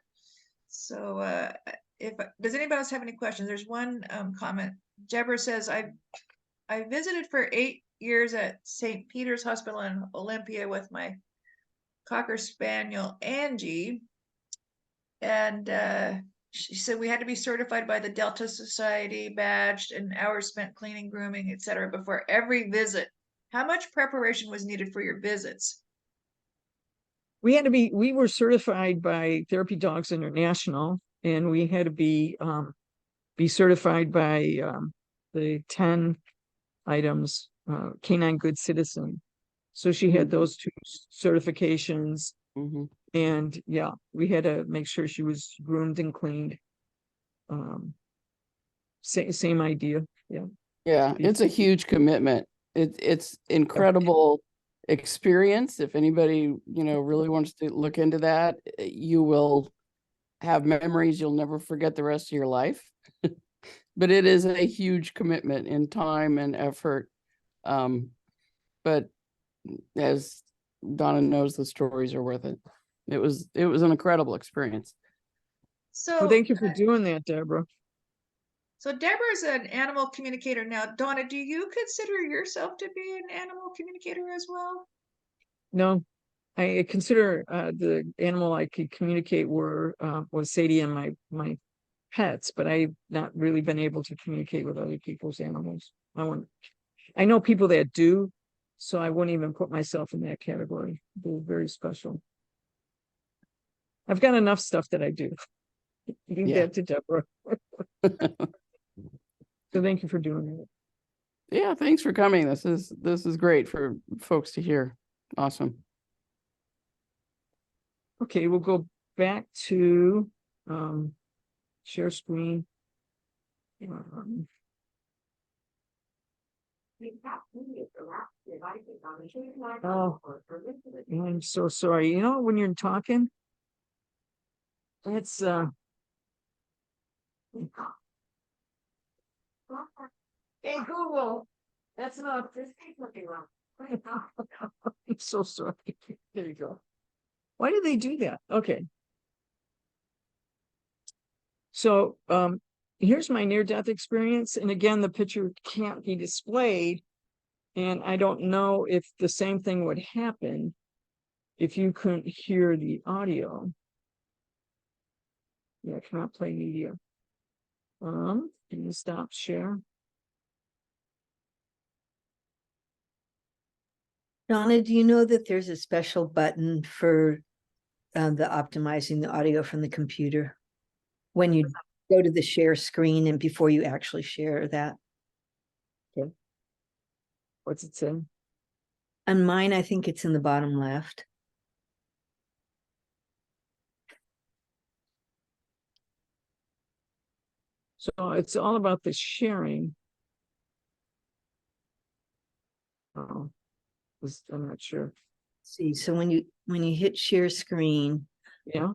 [SPEAKER 1] So does anybody else have any questions? There's one comment. Deborah says, I visited for 8 years at St. Peter's Hospital in Olympia with my Cocker Spaniel, Angie. And she said we had to be certified by the Delta Society, badged, and hours spent cleaning, grooming, etc. before every visit. How much preparation was needed for your visits?
[SPEAKER 2] We were certified by Therapy Dogs International, and we had to be certified by the 10 items, Canine Good Citizen. So she had those two certifications.
[SPEAKER 5] Mhm.
[SPEAKER 2] And yeah, we had to make sure she was groomed and cleaned. Same idea. Yeah.
[SPEAKER 5] Yeah, it's a huge commitment. It's incredible experience. If anybody, really wants to look into that, you will have memories you'll never forget the rest of your life. But it is a huge commitment in time and effort. But as Donna knows, the stories are worth it. It was an incredible experience.
[SPEAKER 1] So
[SPEAKER 2] Well, thank you for doing that, Deborah.
[SPEAKER 1] So Deborah's an animal communicator now. Donna, do you consider yourself to be an animal communicator as well?
[SPEAKER 2] No, I consider the animal I could communicate was Sadie and my pets, but I've not really been able to communicate with other people's animals. I know people that do, so I wouldn't even put myself in that category. They're very special. I've got enough stuff that I do. Leave
[SPEAKER 5] Yeah.
[SPEAKER 2] that to Deborah. So thank you for doing it.
[SPEAKER 5] Yeah, thanks for coming. This is great for folks to hear. Awesome.
[SPEAKER 2] Okay, we'll go back to share screen. Oh, I'm so sorry. You know, when you're talking, it's hey Google, that's not this thing's looking wrong. I'm so sorry. There you go. Why do they do that? Okay. So here's my near-death experience. And again, the picture can't be displayed. And I don't know if the same thing would happen if you couldn't hear the audio. Yeah, cannot play media. Can you stop share?
[SPEAKER 4] Donna, do you know that there's a special button for the optimizing the audio from the computer? When you go to the share screen and before you actually share that.
[SPEAKER 2] Okay. What's it say?
[SPEAKER 4] On mine, I think it's in the bottom left.
[SPEAKER 2] So it's all about the sharing. Oh, I'm not sure.
[SPEAKER 4] See, so when you hit share screen,
[SPEAKER 2] Yeah.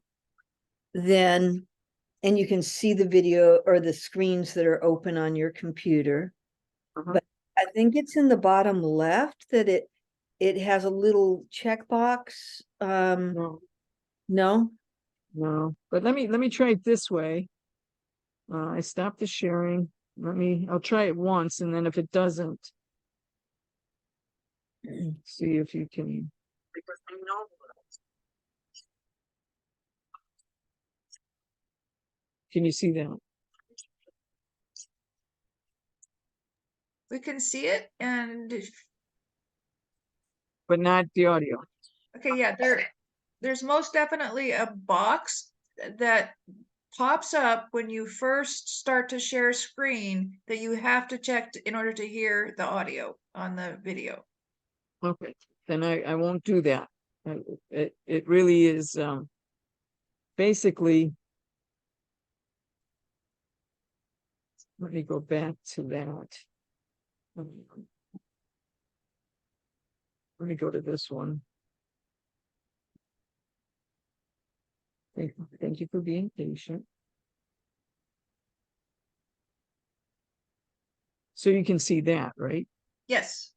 [SPEAKER 4] then and you can see the video or the screens that are open on your computer. But I think it's in the bottom left that it has a little checkbox.
[SPEAKER 2] No,
[SPEAKER 4] No.
[SPEAKER 2] no. But let me try it this way. I stopped the sharing. I'll try it once, and then if it doesn't, see if you can. Can you see that?
[SPEAKER 1] We can see it, and
[SPEAKER 2] But not the audio.
[SPEAKER 1] okay, yeah, there's most definitely a box that pops up when you first start to share screen that you have to check in order to hear the audio on the video.
[SPEAKER 2] Okay, then I won't do that. It really is basically. Let me go back to that. Let me go to this one. Thank you for being patient. So you can see that, right?
[SPEAKER 1] Yes.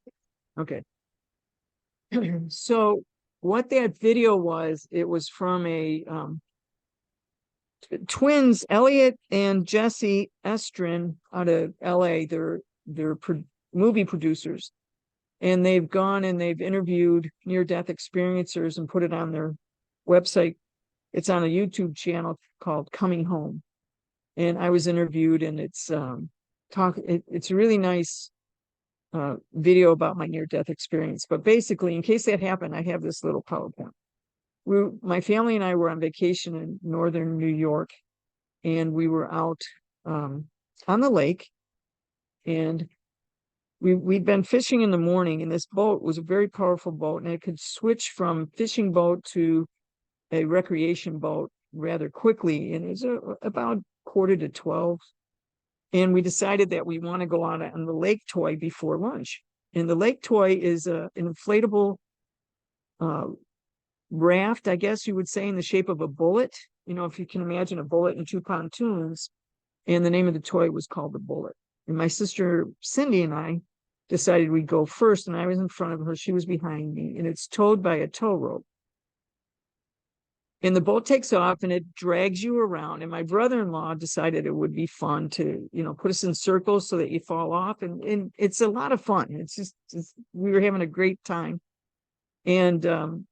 [SPEAKER 2] Okay. So what that video was, it was from a twins, Elliot and Jesse Estrin out of LA. They're movie producers. And they've gone and they've interviewed near-death experiencers and put it on their website. It's on a YouTube channel called Coming Home. And I was interviewed, and it's it's a really nice video about my near-death experience. But basically, in case that happened, I have this little PowerPoint. My family and I were on vacation in northern New York, and we were out on the lake, and we'd been fishing in the morning, and this boat was a very powerful boat, and it could switch from fishing boat to a recreation boat rather quickly. And it was about 11:45. And we decided that we want to go out on the lake toy before lunch. And the lake toy is an inflatable raft, I guess you would say, in the shape of a bullet. You know, if you can imagine a bullet and two pontoons. And the name of the toy was called the Bullet. And my sister Cindy and I decided we'd go first, and I was in front of her. She was behind me, and it's towed by a tow rope. And the boat takes off and it drags you around. And my brother-in-law decided it would be fun to, you know, put us in circles so that you fall off. And it's a lot of fun. We were having a great time. And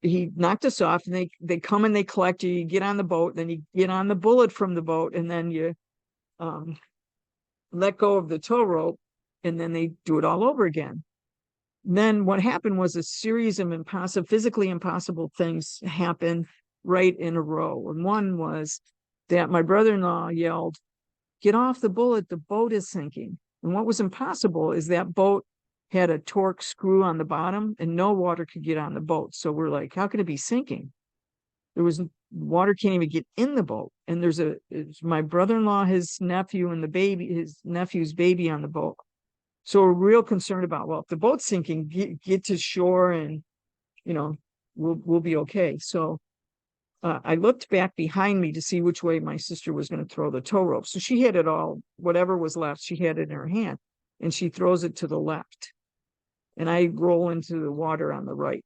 [SPEAKER 2] he knocked us off, and they come and they collect you. You get on the boat, then you get on the bullet from the boat, and then you let go of the tow rope, and then they do it all over again. Then what happened was a series of physically impossible things happened right in a row. And one was that my brother-in-law yelled, "Get off the bullet, the boat is sinking." And what was impossible is that boat had a torque screw on the bottom, and no water could get on the boat. So we're like, how could it be sinking? Water can't even get in the boat. And it's my brother-in-law, his nephew, and his nephew's baby on the boat. So we're real concerned about, well, if the boat's sinking, get to shore, and, you know, we'll be okay. So I looked back behind me to see which way my sister was going to throw the tow rope. So she had it all, whatever was left, she had it in her hand, and she throws it to the left. And I roll into the water on the right.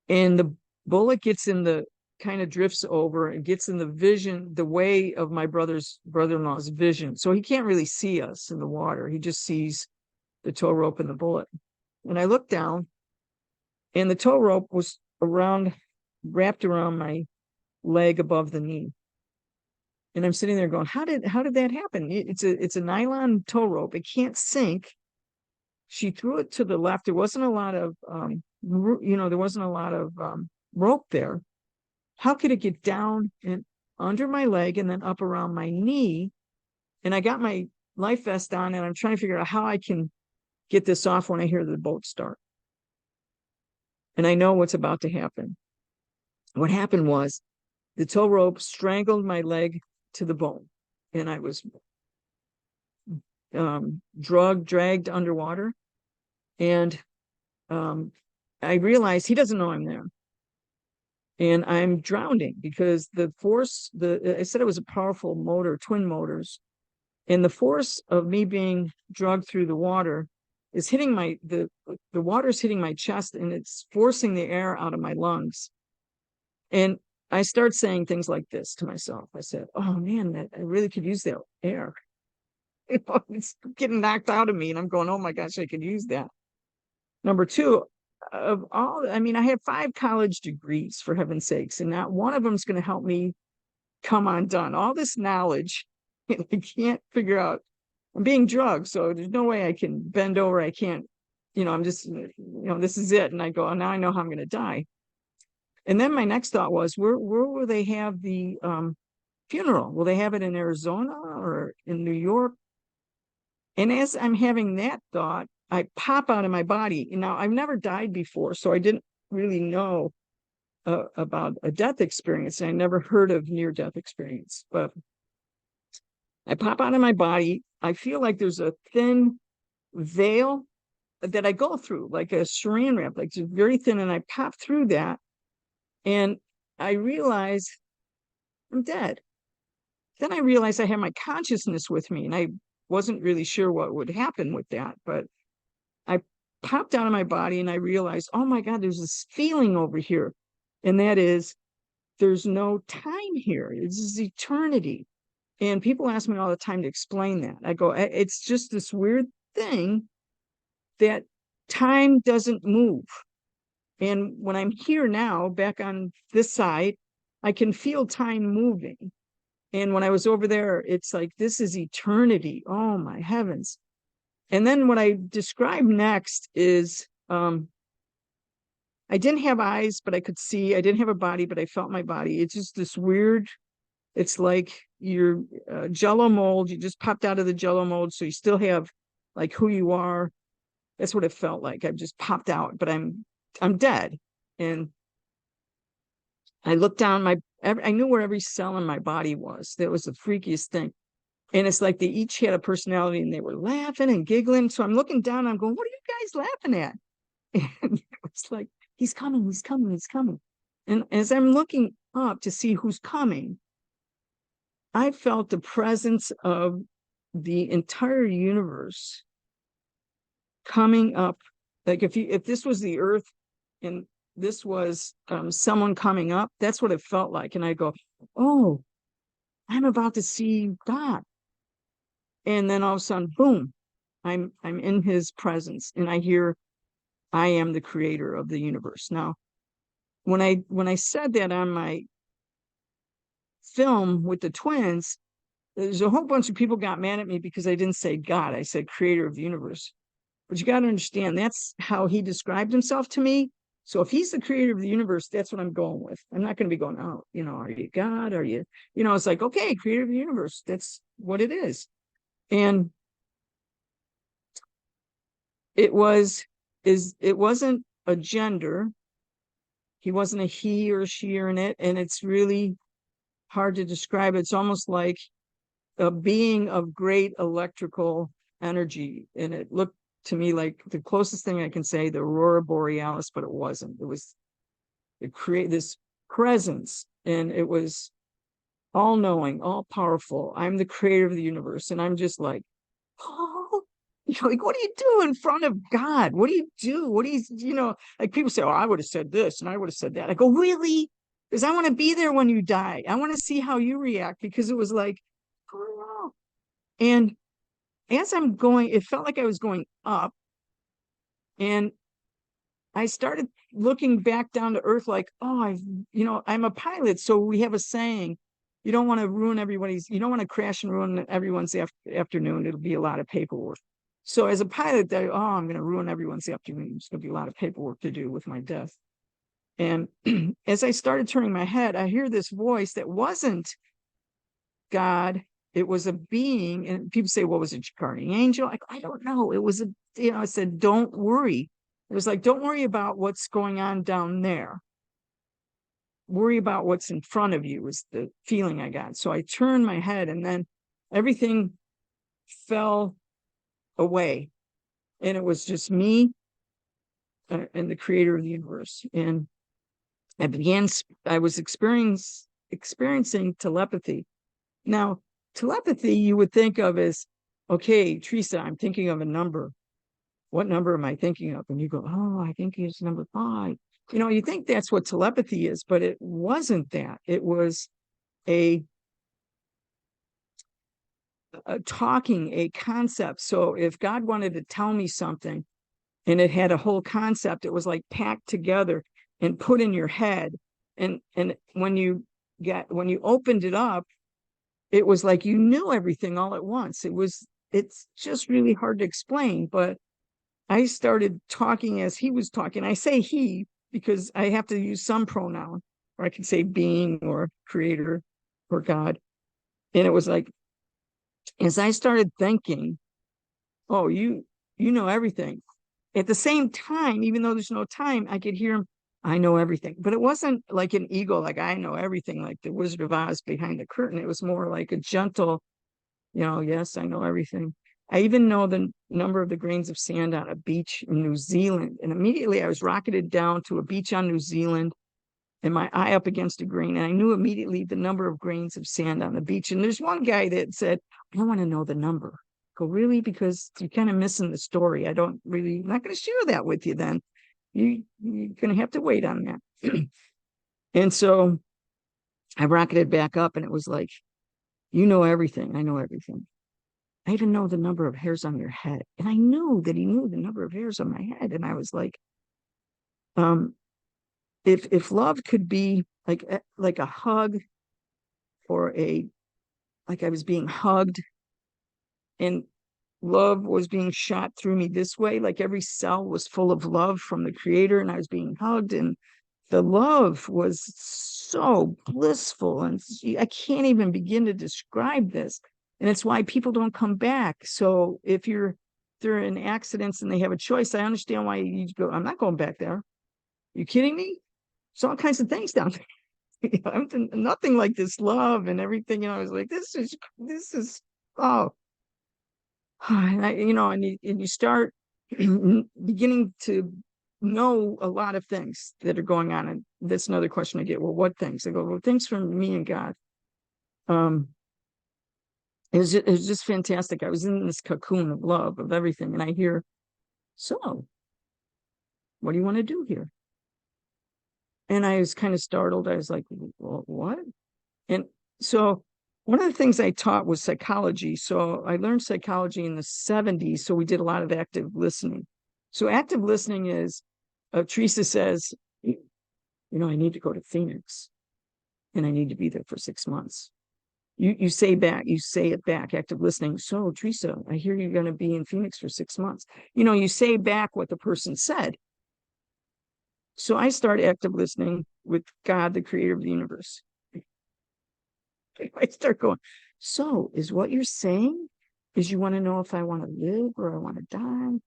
[SPEAKER 2] And the bullet gets kind of drifts over and gets in the way of my brother-in-law's vision. So he can't really see us in the water. He just sees the tow rope and the bullet. And I looked down, and the tow rope was wrapped around my leg above the knee. And I'm sitting there going, how did that happen? It's a nylon tow rope. It can't sink. She threw it to the left. There wasn't a lot of rope there. How could it get down and under my leg and then up around my knee? And I got my life vest on, and I'm trying to figure out how I can get this off when I hear the boat start. And I know what's about to happen. What happened was the tow rope strangled my leg to the bone, and I was dragged underwater. And I realized he doesn't know I'm there. And I'm drowning because the force, I said it was a powerful motor, twin motors. And the force of me being dragged through the water is hitting the water's hitting my chest, and it's forcing the air out of my lungs. And I start saying things like this to myself. I said, oh man, I really could use that air. It's getting knocked out of me. And I'm going, oh my gosh, I could use that. Number two, I have 5 college degrees, for heaven's sakes, and not one of them is going to help me come undone. All this knowledge, I can't figure out. I'm being drugged, so there's no way I can bend over. I can't, I'm just, this is it. And I go, oh, now I know how I'm going to die. And then my next thought was, where will they have the funeral? Will they have it in Arizona or in New York? And as I'm having that thought, I pop out of my body. Now, I've never died before, so I didn't really know about a death experience. I never heard of near-death experience, but I pop out of my body. I feel like there's a thin veil that I go through, like a saran wrap, like it's very thin, and I pop through that, and I realize I'm dead. Then I realized I had my consciousness with me, and I wasn't really sure what would happen with that, but I popped out of my body and I realized, oh my God, there's this feeling over here. And that is, there's no time here. It's eternity. And people ask me all the time to explain that. I go, it's just this weird thing that time doesn't move. And when I'm here now, back on this side, I can feel time moving. And when I was over there, it's like, this is eternity. Oh my heavens. And then what I describe next is, I didn't have eyes, but I could see. I didn't have a body, but I felt my body. It's just this weird, it's like your Jello mold. You just popped out of the Jello mold. So you still have like who you are. That's what it felt like. I've just popped out, but I'm dead. And I looked down I knew where every cell in my body was. That was the freakiest thing. And it's like they each had a personality and they were laughing and giggling. So I'm looking down, I'm going, what are you guys laughing at? And it's like, he's coming, he's coming, he's coming. And as I'm looking up to see who's coming, I felt the presence of the entire universe coming up. Like if this was the earth and this was someone coming up, that's what it felt like. And I go, oh, I'm about to see God. And then all of a sudden, boom, I'm in his presence and I hear, I am the creator of the universe. Now, when I said that on my film with the twins, there's a whole bunch of people got mad at me because I didn't say God. I said creator of the universe. But you got to understand, that's how he described himself to me. So if he's the creator of the universe, that's what I'm going with. I'm not going to be going, oh, are you God? Are you, it's like, okay, creator of the universe. That's what it is. And it wasn't a gender. He wasn't a he or a she or an it. And it's really hard to describe. It's almost like a being of great electrical energy. And it looked to me like the closest thing I can say, the aurora borealis, but it wasn't. It created this presence, and it was all knowing, all powerful. I'm the creator of the universe. And I'm just like, oh, like, what do you do in front of God? What do you do? What do you, like people say, oh, I would have said this and I would have said that. I go, really? Because I want to be there when you die. I want to see how you react, because it was like, oh. And as I'm going, it felt like I was going up, and I started looking back down to earth like, oh, I'm a pilot. So we have a saying, you don't want to crash and ruin everyone's afternoon. It'll be a lot of paperwork. So as a pilot, I'm going to ruin everyone's afternoon. It's going to be a lot of paperwork to do with my death. And as I started turning my head, I hear this voice that wasn't God. It was a being. And people say, well, was it your guardian angel? I don't know. It was I said, don't worry. It was like, don't worry about what's going on down there. Worry about what's in front of you, is the feeling I got. So I turned my head, and then everything fell away. And it was just me and the creator of the universe. And I was experiencing telepathy. Now, telepathy you would think of as, okay, Teresa, I'm thinking of a number. What number am I thinking of? And you go, oh, I think it's number 5. You think that's what telepathy is, but it wasn't that. It was a talking, a concept. So if God wanted to tell me something and it had a whole concept, it was like packed together and put in your head. And when you opened it up, it was like you knew everything all at once. It's just really hard to explain, but I started talking as he was talking. I say he because I have to use some pronoun, or I can say being or creator or God. And it was like, as I started thinking, oh, you know everything. At the same time, even though there's no time, I could hear him, I know everything. But it wasn't like an ego, like I know everything, like the Wizard of Oz behind the curtain. It was more like a gentle, yes, I know everything. I even know the number of the grains of sand on a beach in New Zealand. And immediately I was rocketed down to a beach on New Zealand, and my eye up against a grain. And I knew immediately the number of grains of sand on the beach. And there's one guy that said, I want to know the number. I go, really? Because you're kind of missing the story. I'm not going to share that with you then. You're going to have to wait on that. And so I rocketed back up, and it was like, you know everything. I know everything. I even know the number of hairs on your head. And I knew that he knew the number of hairs on my head. And I was like, if love could be like a hug, or like I was being hugged, and love was being shot through me this way, like every cell was full of love from the creator, and I was being hugged, and the love was so blissful, and I can't even begin to describe this. And it's why people don't come back. So if they're in accidents and they have a choice, I understand why you go, I'm not going back there. You kidding me? There's all kinds of things down there. Nothing like this love and everything. I was like, this is oh. And and you start beginning to know a lot of things that are going on. And that's another question I get. Well, what things? I go, well, things from me and God. It was just fantastic. I was in this cocoon of love, of everything. And I hear, so what do you want to do here? And I was kind of startled. I was like, well, what? And so one of the things I taught was psychology. So I learned psychology in the 70s. So we did a lot of active listening. So active listening is, Teresa says, I need to go to Phoenix and I need to be there for 6 months. You say it back, active listening. So Teresa, I hear you're going to be in Phoenix for 6 months. You say back what the person said. So I start active listening with God, the creator of the universe. I start going, so is what you're saying is you want to know if I want to live or I want to die?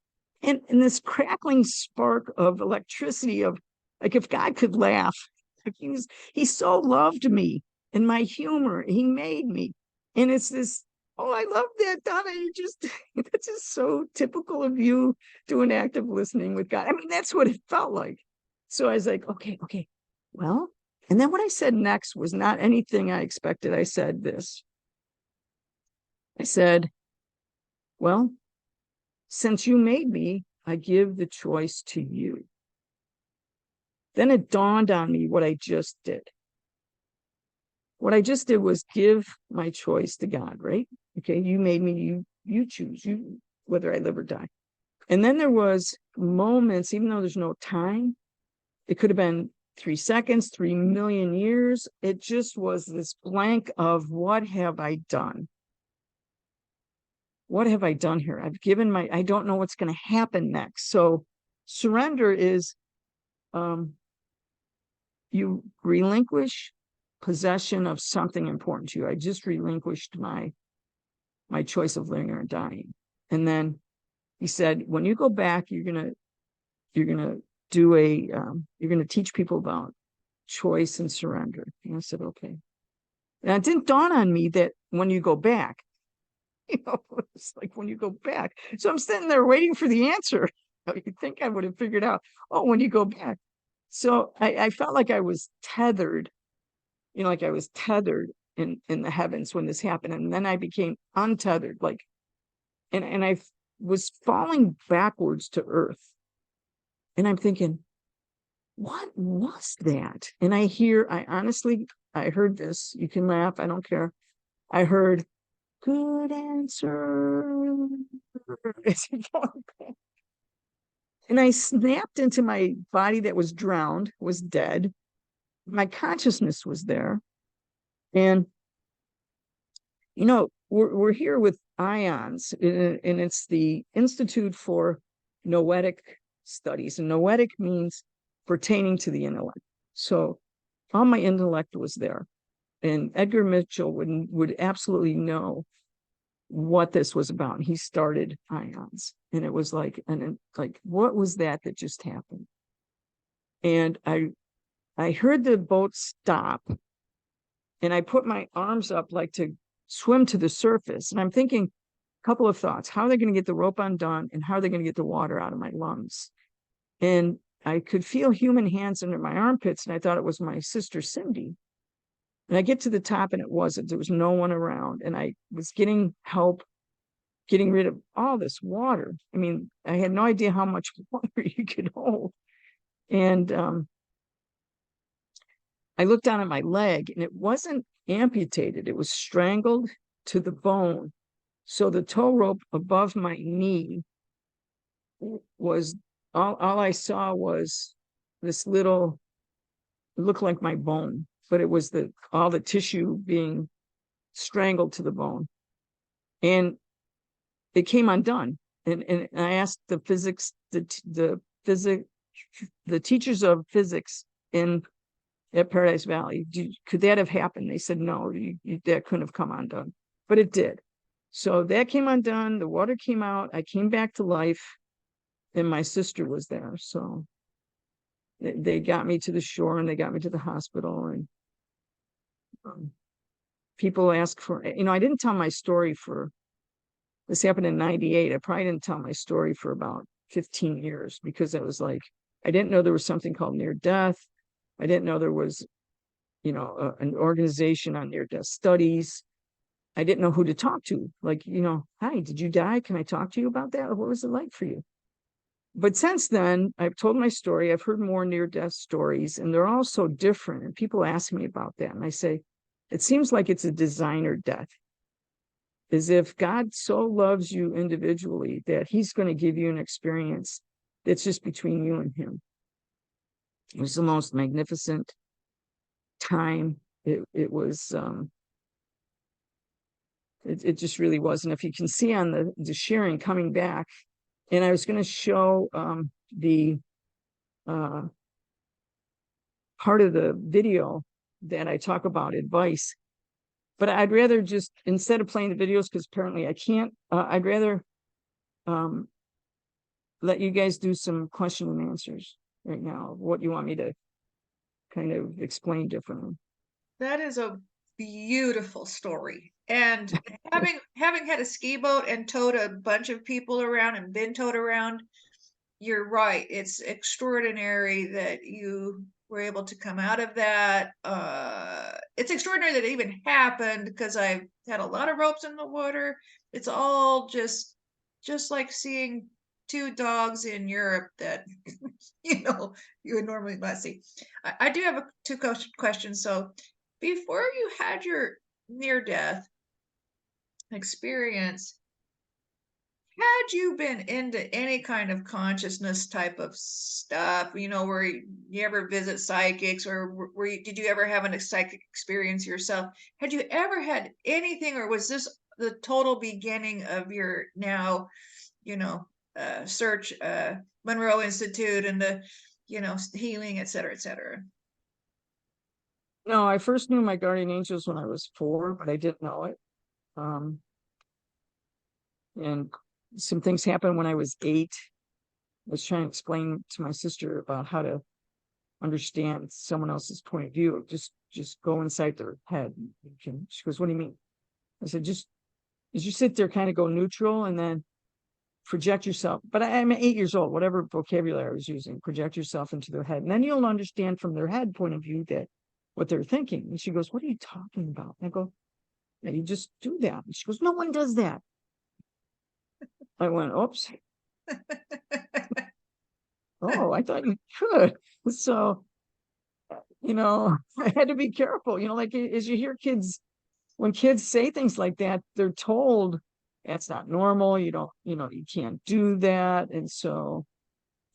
[SPEAKER 2] And this crackling spark of electricity of, like, if God could laugh, like he so loved me and my humor, he made me. And it's this, oh, I love that, Donna. That's just so typical of you doing active listening with God. I mean, that's what it felt like. So I was like, okay, well, and then what I said next was not anything I expected. I said this. I said, well, since you made me, I give the choice to you. Then it dawned on me what I just did. What I just did was give my choice to God, right? Okay, you made me, you choose, whether I live or die. And then there was moments, even though there's no time, it could have been 3 seconds, 3 million years. It just was this blank of, what have I done? What have I done here? I've given I don't know what's going to happen next. So surrender is, you relinquish possession of something important to you. I just relinquished my choice of living or dying. And then he said, when you go back, you're gonna do you're gonna teach people about choice and surrender. And I said, okay. And it didn't dawn on me that when you go back, it's like when you go back. So I'm sitting there waiting for the answer. You'd think I would have figured out, oh, when you go back. So I felt like I was tethered, like I was tethered in the heavens when this happened. And then I became untethered, and I was falling backwards to earth. And I'm thinking, what was that? And I heard this. You can laugh, I don't care. I heard, good answer. And I snapped into my body that was drowned, was dead. My consciousness was there. And, we're here with IONS, and it's the Institute for Noetic Studies. And noetic means pertaining to the intellect. So all my intellect was there. And Edgar Mitchell would absolutely know what this was about. And he started IONS. And it was like, what was that just happened? And I heard the boat stop, and I put my arms up like to swim to the surface. And I'm thinking a couple of thoughts. How are they going to get the rope undone? And how are they going to get the water out of my lungs? And I could feel human hands under my armpits, and I thought it was my sister, Cindy. And I get to the top, and it wasn't. There was no one around. And I was getting help getting rid of all this water. I mean, I had no idea how much water you could hold. And I looked down at my leg, and it wasn't amputated. It was strangled to the bone. So the tow rope above my knee was all I saw was this little, it looked like my bone, but it was all the tissue being strangled to the bone. And it came undone. And I asked the teachers of physics at Paradise Valley, could that have happened? They said, no, that couldn't have come undone, but it did. So that came undone. The water came out. I came back to life, and my sister was there. So they got me to the shore, and they got me to the hospital. And people ask for, I didn't tell my story this happened in 98. I probably didn't tell my story for about 15 years because I was like, I didn't know there was something called near death. I didn't know there was, an organization on near death studies. I didn't know who to talk to. Like, hi, did you die? Can I talk to you about that? Or what was it like for you? But since then, I've told my story. I've heard more near death stories, and they're all so different. And people ask me about that. And I say, it seems like it's a designer death. As if God so loves you individually that he's going to give you an experience that's just between you and him. It was the most magnificent time. It was, it just really was. And if you can see on the sharing coming back, and I was going to show the part of the video that I talk about advice, but I'd rather just, instead of playing the videos, because apparently I can't, I'd rather let you guys do some question and answers right now, what you want me to kind of explain differently.
[SPEAKER 1] That is a beautiful story. And having had a ski boat and towed a bunch of people around and been towed around, you're right. It's extraordinary that you were able to come out of that. It's extraordinary that it even happened because I've had a lot of ropes in the water. It's all just like seeing two dogs in Europe that you would normally not see. I do have two questions. So before you had your near death experience, had you been into any kind of consciousness type of stuff, where you ever visit psychics, or did you ever have a psychic experience yourself? Had you ever had anything, or was this the total beginning of your now, search, Monroe Institute and the, healing, et cetera, et cetera?
[SPEAKER 2] No, I first knew my guardian angels when I was 4, but I didn't know it. And some things happened when I was 8. I was trying to explain to my sister about how to understand someone else's point of view. Just go inside their head. She goes, what do you mean? I said, just as you sit there, kind of go neutral and then project yourself. But I'm 8 years old, whatever vocabulary I was using, project yourself into their head. And then you'll understand from their head point of view that what they're thinking. And she goes, what are you talking about? And I go, yeah, you just do that. And she goes, no one does that. I went, oops. Oh, I thought you could. So, I had to be careful, like as you hear kids, when kids say things like that, they're told that's not normal. You don't, you can't do that. And so,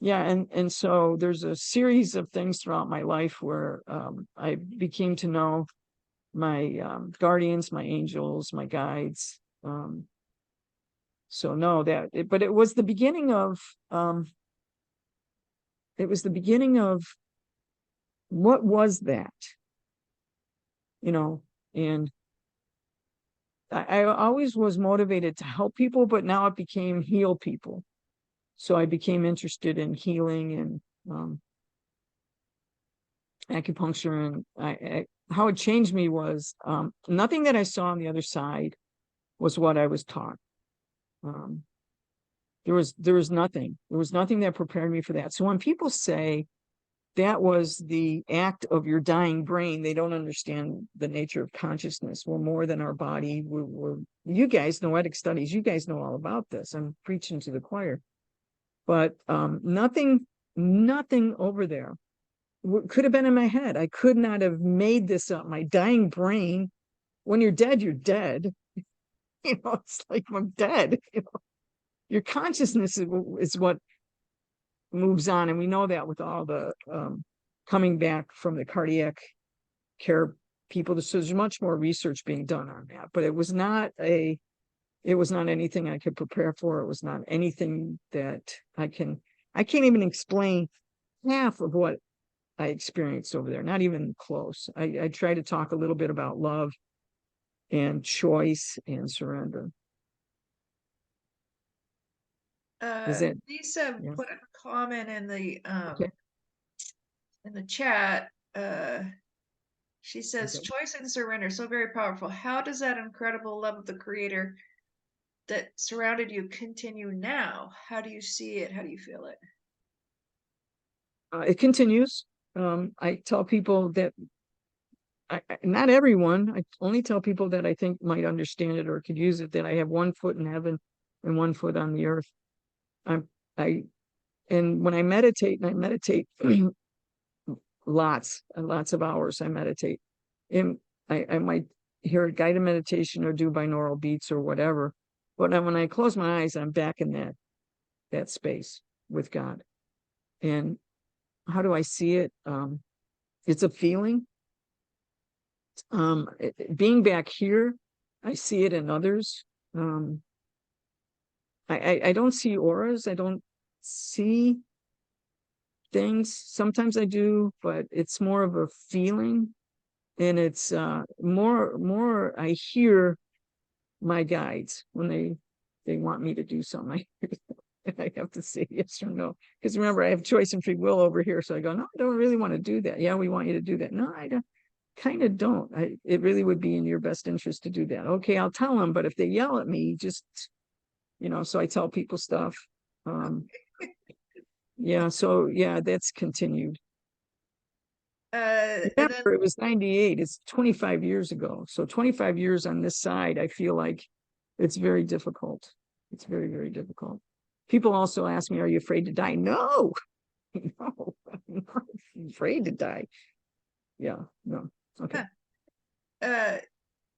[SPEAKER 2] yeah. And so there's a series of things throughout my life where I became to know my guardians, my angels, my guides. So no, but it was the beginning of, what was that? And I always was motivated to help people, but now it became heal people. So I became interested in healing and acupuncture, and how it changed me was nothing that I saw on the other side was what I was taught. There was nothing that prepared me for that. So when people say that was the act of your dying brain, they don't understand the nature of consciousness. We're more than our body. You guys, noetic studies, you guys know all about this. I'm preaching to the choir. But nothing over there could have been in my head. I could not have made this up. My dying brain, when you're dead, you're dead. You know, it's like I'm dead. You know, your consciousness is what moves on, and we know that with all the coming back from the cardiac care people. So there's much more research being done on that, but it was not anything I could prepare for. It was not anything that I can't even explain half of what I experienced over there, not even close. I try to talk a little bit about love and choice and surrender. Is it?
[SPEAKER 1] Lisa
[SPEAKER 2] Yeah.
[SPEAKER 1] put a comment in the
[SPEAKER 2] Okay.
[SPEAKER 1] chat. She says,
[SPEAKER 2] Okay.
[SPEAKER 1] choice and surrender, so very powerful. How does that incredible love of the creator that surrounded you continue now? How do you see it? How do you feel it?
[SPEAKER 2] It continues. I tell people that not everyone, I only tell people that I think might understand it or could use it, that I have one foot in heaven and one foot on the earth. And when I meditate, and I meditate lots and lots of hours, I meditate. And I might hear a guided meditation or do binaural beats or whatever. But when I close my eyes, I'm back in that space with God. And how do I see it? It's a feeling. Being back here, I see it in others. I don't see auras. I don't see things. Sometimes I do, but it's more of a feeling, and it's more I hear my guides when they want me to do something. I have to say yes or no, because remember, I have choice and free will over here. So I go, no, I don't really want to do that. Yeah, we want you to do that. No, I don't. Kind of don't. It really would be in your best interest to do that. Okay, I'll tell them, but if they yell at me, just, you know, so I tell people stuff. Yeah, so yeah, that's continued.
[SPEAKER 1] And then
[SPEAKER 2] Remember, it was 98. It's 25 years ago. So 25 years on this side, I feel like it's very difficult. It's very, very difficult. People also ask me, are you afraid to die? No, no, I'm not afraid to die. Yeah, no. Okay.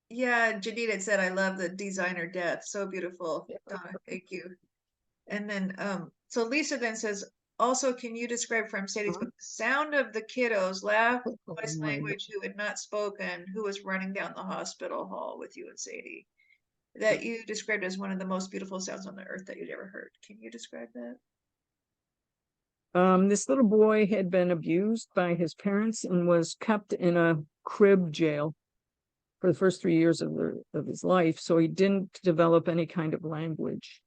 [SPEAKER 1] yeah, Janita said, I love the designer death. So beautiful, Donna. Thank you. And then, so Lisa then says, also, can you describe from Sadie's book, sound of the kiddos, laugh, voice language, who had not spoken, who was running down the hospital hall with you and Sadie, that you described as one of the most beautiful sounds on the earth that you'd ever heard. Can you describe that?
[SPEAKER 2] This little boy had been abused by his parents and was kept in a crib jail for the first 3 years of his life. So he didn't develop any kind of language.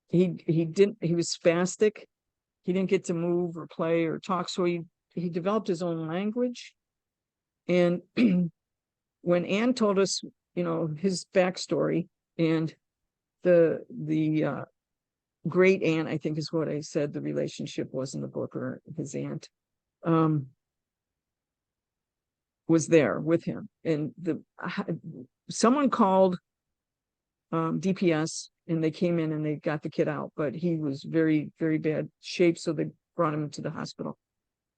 [SPEAKER 2] He was spastic. He didn't get to move or play or talk. So he developed his own language. And when Anne told us, you know, his backstory, and the great aunt, I think is what I said the relationship was in the book, or his aunt, was there with him. And someone called DPS, and they came in and they got the kid out, but he was very, very bad shape. So they brought him to the hospital.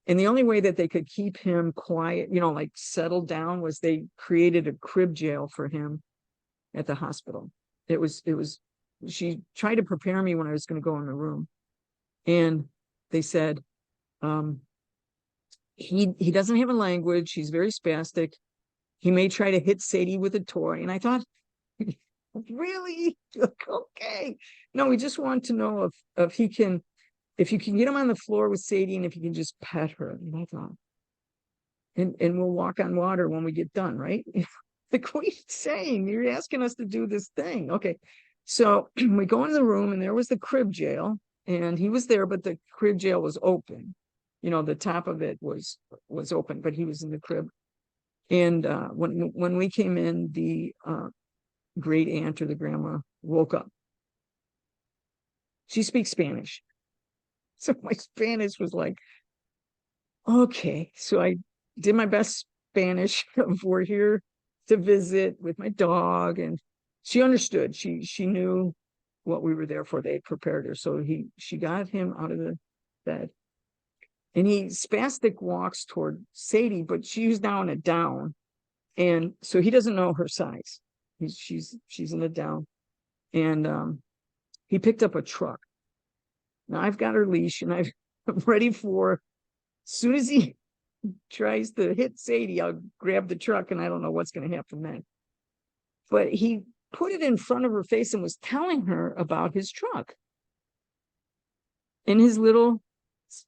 [SPEAKER 2] And the only way that they could keep him quiet, you know, like settled down, was they created a crib jail for him at the hospital. She tried to prepare me when I was going to go in the room. And they said, he doesn't have a language. He's very spastic. He may try to hit Sadie with a toy. And I thought, really? Okay. No, we just want to know if you can get him on the floor with Sadie, and if you can just pet her. And I thought, and we'll walk on water when we get done, right? Like, what are you saying? You're asking us to do this thing. Okay. So we go into the room, and there was the crib jail, and he was there, but the crib jail was open. You know, the top of it was open, but he was in the crib. And when we came in, the great aunt or the grandma woke up. She speaks Spanish. So my Spanish was like, okay. So I did my best Spanish. We're here to visit with my dog, and she understood. She knew what we were there for. They had prepared her. So she got him out of the bed, and he spastic walks toward Sadie, but she's now in a down. And so he doesn't know her size. She's in the down. And he picked up a truck. Now I've got her leash and I'm ready for, as soon as he tries to hit Sadie, I'll grab the truck and I don't know what's going to happen then. But he put it in front of her face and was telling her about his truck in his little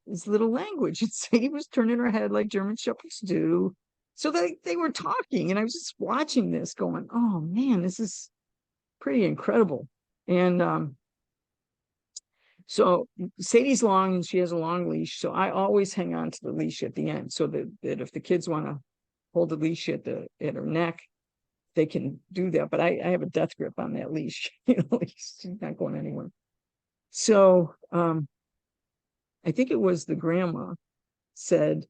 [SPEAKER 2] language. And Sadie was turning her head like German shepherds do. So they were talking, and I was just watching this going, oh man, this is pretty incredible. And so Sadie's long and she has a long leash. So I always hang on to the leash at the end so that if the kids want to hold the leash at her neck, they can do that. But I have a death grip on that leash. She's not going anywhere. So I think it was the grandma said,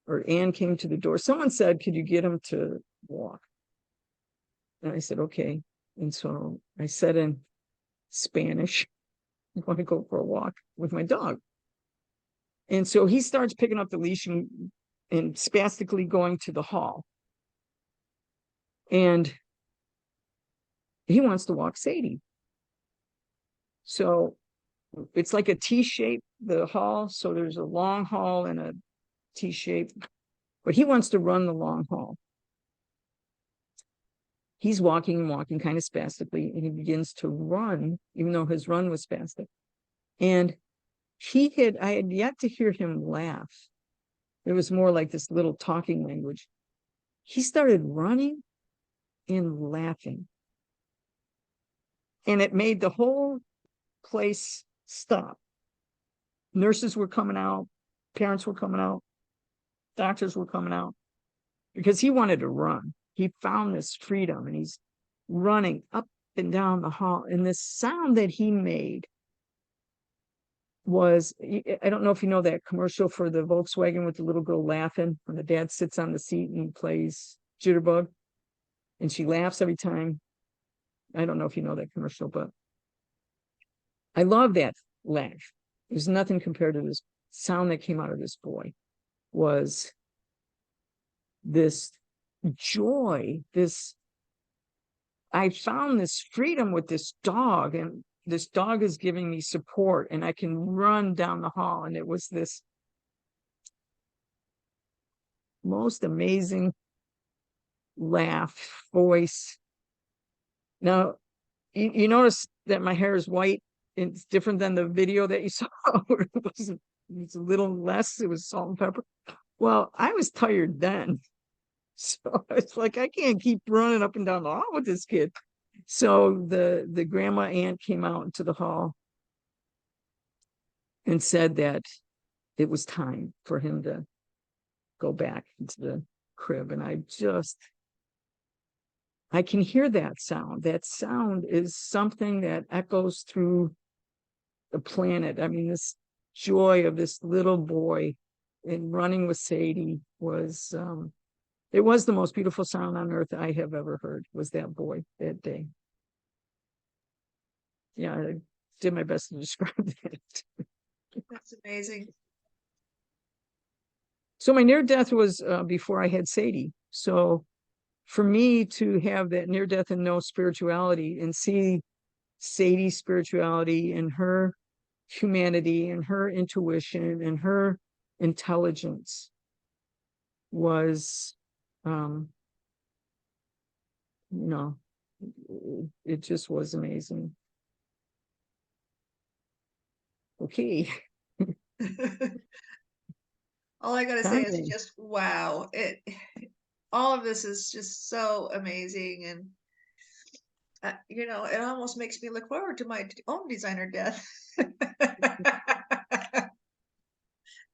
[SPEAKER 2] or Anne came to the door. Someone said, could you get him to walk? And I said, okay. And so I said in Spanish, I want to go for a walk with my dog. And so he starts picking up the leash and spastically going to the hall. And he wants to walk Sadie. So it's like a T shape, the hall. So there's a long hall and a T shape, but he wants to run the long hall. He's walking kind of spastically, and he begins to run, even though his run was spastic. And I had yet to hear him laugh. It was more like this little talking language. He started running and laughing. And it made the whole place stop. Nurses were coming out, parents were coming out, doctors were coming out, because he wanted to run. He found this freedom, and he's running up and down the hall. And this sound that he made was, I don't know if you know that commercial for the Volkswagen with the little girl laughing when the dad sits on the seat and plays Jitterbug, and she laughs every time. I don't know if you know that commercial, but I love that laugh. There's nothing compared to this sound that came out of this boy. Was this joy, I found this freedom with this dog, and this dog is giving me support, and I can run down the hall. And it was this most amazing laugh, voice. Now, you notice that my hair is white. It's different than the video that you saw where it was a little less, it was salt and pepper. Well, I was tired then. So it's like, I can't keep running up and down the hall with this kid. So the grandma aunt came out into the hall and said that it was time for him to go back into the crib. And I can hear that sound. That sound is something that echoes through the planet. I mean, this joy of this little boy in running with Sadie was, it was the most beautiful sound on earth I have ever heard, was that boy that day. Yeah, I did my best to describe that.
[SPEAKER 1] That's amazing.
[SPEAKER 2] So my near death was before I had Sadie. So for me to have that near death and no spirituality, and see Sadie's spirituality and her humanity and her intuition and her intelligence was, it just was amazing. Okay.
[SPEAKER 1] All I gotta say is just wow. All of this is just so amazing, and it almost makes me look forward to my own designer death.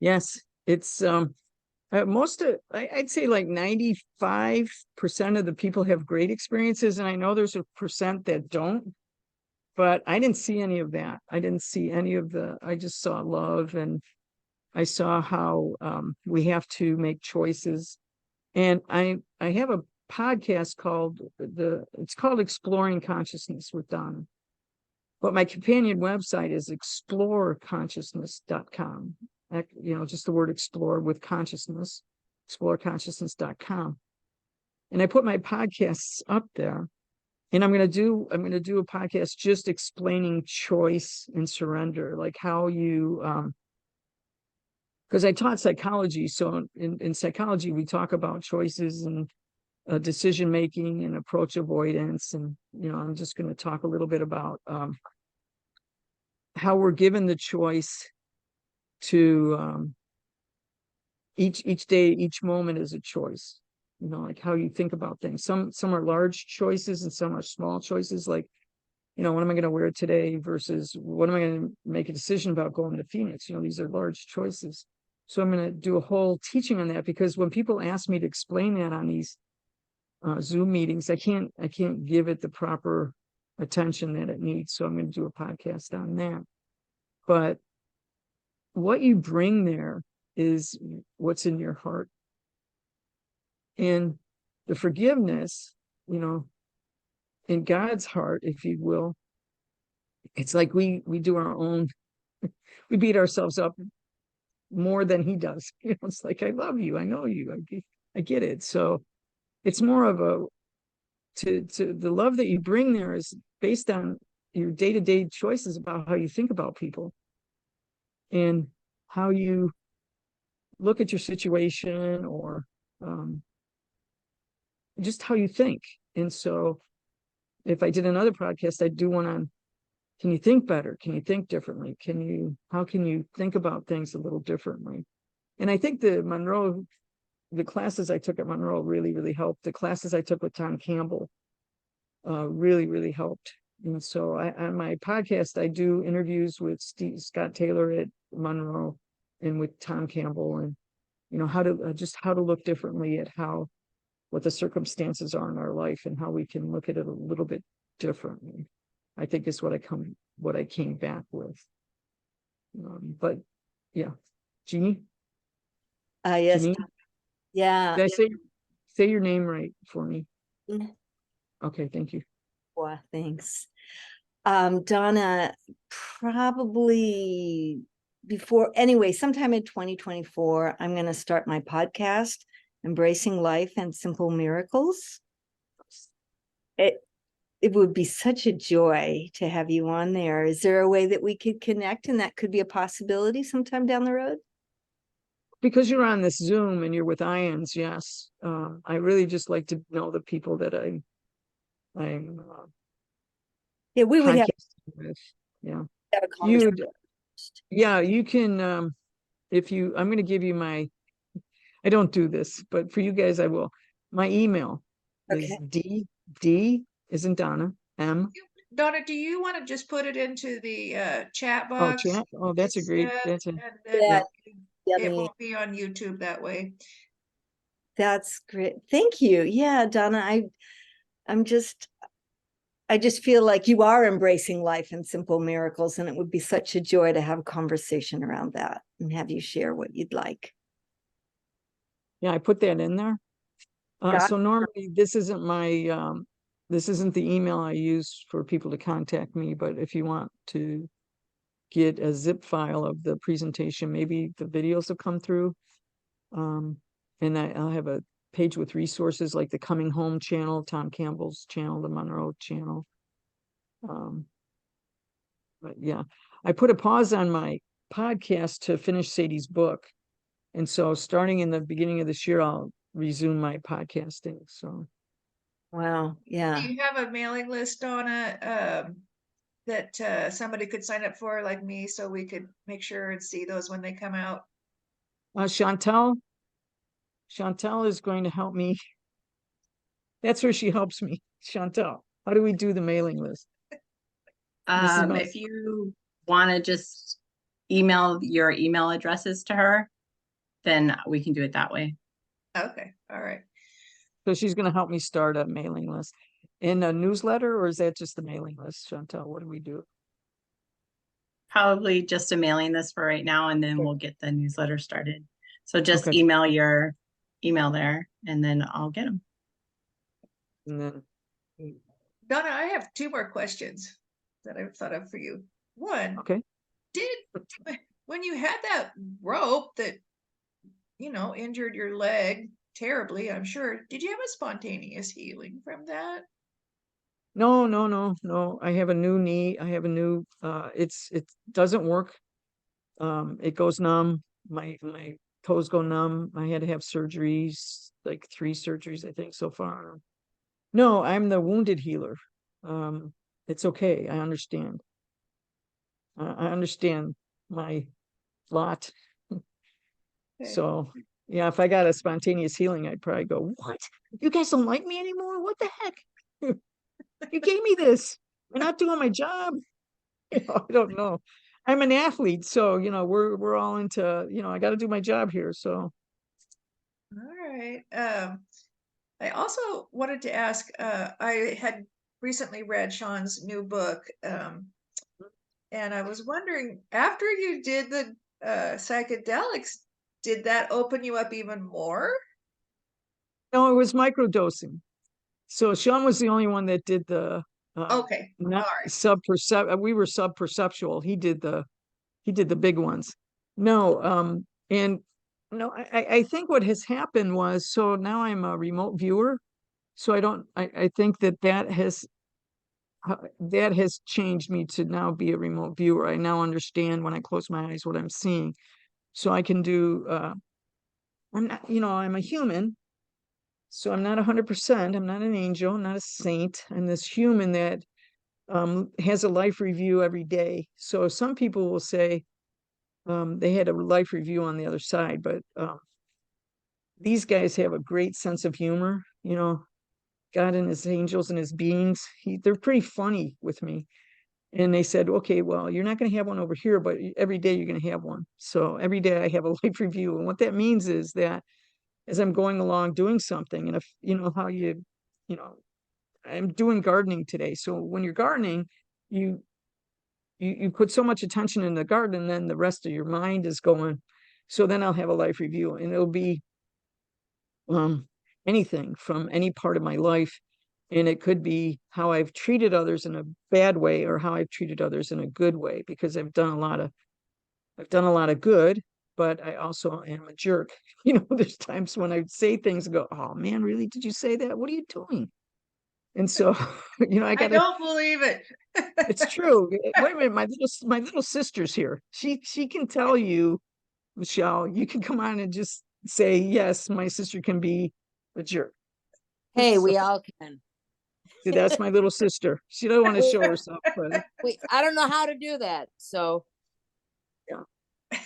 [SPEAKER 2] Yes, it's I'd say like 95% of the people have great experiences, and I know there's a percent that don't, but I didn't see any of that. I didn't see any of I just saw love, and I saw how we have to make choices. And I have a podcast called it's called Exploring Consciousness with Donna. But my companion website is exploreconsciousness.com. Just the word explore with consciousness, exploreconsciousness.com. And I put my podcasts up there. And I'm going to do a podcast just explaining choice and surrender, like how you, because I taught psychology. So in psychology, we talk about choices and decision making and approach avoidance. And, I'm just going to talk a little bit about how we're given the choice to each day, each moment is a choice. Like how you think about things. Some are large choices and some are small choices. Like, what am I going to wear today versus what am I going to make a decision about going to Phoenix? These are large choices. So I'm going to do a whole teaching on that, because when people ask me to explain that on these Zoom meetings, I can't give it the proper attention that it needs. So I'm going to do a podcast on that. But what you bring there is what's in your heart. And the forgiveness, in God's heart, if you will, it's like we do our own, we beat ourselves up more than he does. It's like, I love you, I know you, I get it. So it's more of a, to the love that you bring there is based on your day-to-day choices about how you think about people and how you look at your situation, or just how you think. And so if I did another podcast, I'd do one on, can you think better? Can you think differently? How can you think about things a little differently? And I think the classes I took at Monroe really, really helped. The classes I took with Tom Campbell really, really helped. And so on my podcast, I do interviews with Scott Taylor at Monroe and with Tom Campbell, and, how to look differently at what the circumstances are in our life and how we can look at it a little bit differently, I think is what I came back with. But yeah, Jeannie?
[SPEAKER 4] Yes.
[SPEAKER 2] Jeannie?
[SPEAKER 4] Yeah.
[SPEAKER 2] Did I say your name right for me?
[SPEAKER 4] Yeah.
[SPEAKER 2] Okay, thank you.
[SPEAKER 4] Well, thanks. Donna, probably sometime in 2024, I'm going to start my podcast, Embracing Life and Simple Miracles. It would be such a joy to have you on there. Is there a way that we could connect, and that could be a possibility sometime down the road?
[SPEAKER 2] Because you're on this Zoom and you're with IONS, yes. I really just like to know the people that I'm
[SPEAKER 4] Yeah, we would have
[SPEAKER 2] podcasting with. Yeah.
[SPEAKER 4] a conversation.
[SPEAKER 2] You can, I'm going to give you I don't do this, but for you guys, I will. My email is D isn't Donna, M.
[SPEAKER 1] Donna, do you want to just put it into the chat
[SPEAKER 2] Oh,
[SPEAKER 1] box?
[SPEAKER 2] chat. Oh, that's a great,
[SPEAKER 1] instead,
[SPEAKER 2] that's a,
[SPEAKER 1] and then
[SPEAKER 4] Yeah.
[SPEAKER 1] it won't be on YouTube that way.
[SPEAKER 4] That's great. Thank you. Yeah, Donna, I just feel like you are embracing life and simple miracles, and it would be such a joy to have a conversation around that and have you share what you'd like.
[SPEAKER 2] yeah, I put that in there.
[SPEAKER 4] Got
[SPEAKER 2] So normally this isn't this isn't the email I use for people to contact me, but if you want to get a zip file of the presentation, maybe the videos have come through. And I'll have a page with resources like the Coming Home channel, Tom Campbell's channel, the Monroe channel. But yeah, I put a pause on my podcast to finish Sadie's book. And so starting in the beginning of this year, I'll resume my podcasting. So.
[SPEAKER 4] Wow. Yeah.
[SPEAKER 1] Do you have a mailing list, Donna, that somebody could sign up for, like me, so we could make sure and see those when they come out?
[SPEAKER 2] Chantel is going to help me. That's where she helps me. Chantel, how do we do the mailing list?
[SPEAKER 6] If you want to just email your email addresses to her, then we can do it that way.
[SPEAKER 1] Okay, all right.
[SPEAKER 2] So she's going to help me start a mailing list. In a newsletter, or is that just the mailing list, Chantel? What do we do?
[SPEAKER 6] Probably just a mailing list for right now, and then we'll get the newsletter started. So just
[SPEAKER 2] Okay.
[SPEAKER 6] email your email there, and then I'll get them.
[SPEAKER 2] And then,
[SPEAKER 1] Donna, I have 2 more questions that I've thought of for you. One,
[SPEAKER 2] okay.
[SPEAKER 1] When you had that rope that, injured your leg terribly, I'm sure, did you have a spontaneous healing from that?
[SPEAKER 2] No. I have a new knee. I have a new, it doesn't work. It goes numb. My toes go numb. I had to have surgeries, like 3 surgeries, I think, so far. No, I'm the wounded healer. It's okay. I understand. I understand my lot.
[SPEAKER 1] Okay.
[SPEAKER 2] So yeah, if I got a spontaneous healing, I'd probably go, what? You guys don't like me anymore? What the heck? You gave me this. I'm not doing my job. I don't know. I'm an athlete, so we're all into, I got to do my job here. So
[SPEAKER 1] All right. I also wanted to ask, I had recently read Sean's new book, and I was wondering, after you did the psychedelics, did that open you up even more?
[SPEAKER 2] no, it was microdosing. So Sean was the only one that did the
[SPEAKER 1] Okay. All
[SPEAKER 2] not
[SPEAKER 1] right.
[SPEAKER 2] we were sub-perceptual. He did the big ones. No, and no, I think what has happened was, so now I'm a remote viewer. So I think that has changed me to now be a remote viewer. I now understand when I close my eyes what I'm seeing. So I can do, I'm not, I'm a human. So I'm not 100%. I'm not an angel. I'm not a saint. I'm this human that has a life review every day. So some people will say they had a life review on the other side, but these guys have a great sense of humor. God and his angels and his beings, they're pretty funny with me. And they said, okay, well, you're not going to have one over here, but every day you're going to have one. So every day I have a life review. And what that means is that as I'm going along doing something, and if how you know, I'm doing gardening today. So when you're gardening, you you put so much attention in the garden, and then the rest of your mind is going. So then I'll have a life review, and it'll be um anything from any part of my life. And it could be how I've treated others in a bad way or how I've treated others in a good way, because I've done a lot of good, but I also am a jerk. There's times when I say things and go, oh man, really? Did you say that? What are you doing? And so, I
[SPEAKER 1] I
[SPEAKER 2] gotta,
[SPEAKER 1] don't believe it.
[SPEAKER 2] it's true. Wait a minute, my little sister's here. She can tell you, Michelle, you can come on and just say, yes, my sister can be a jerk.
[SPEAKER 7] Hey,
[SPEAKER 2] So
[SPEAKER 7] we all can.
[SPEAKER 2] that's my little sister. She doesn't want to show herself, but
[SPEAKER 7] I don't know how to do that. So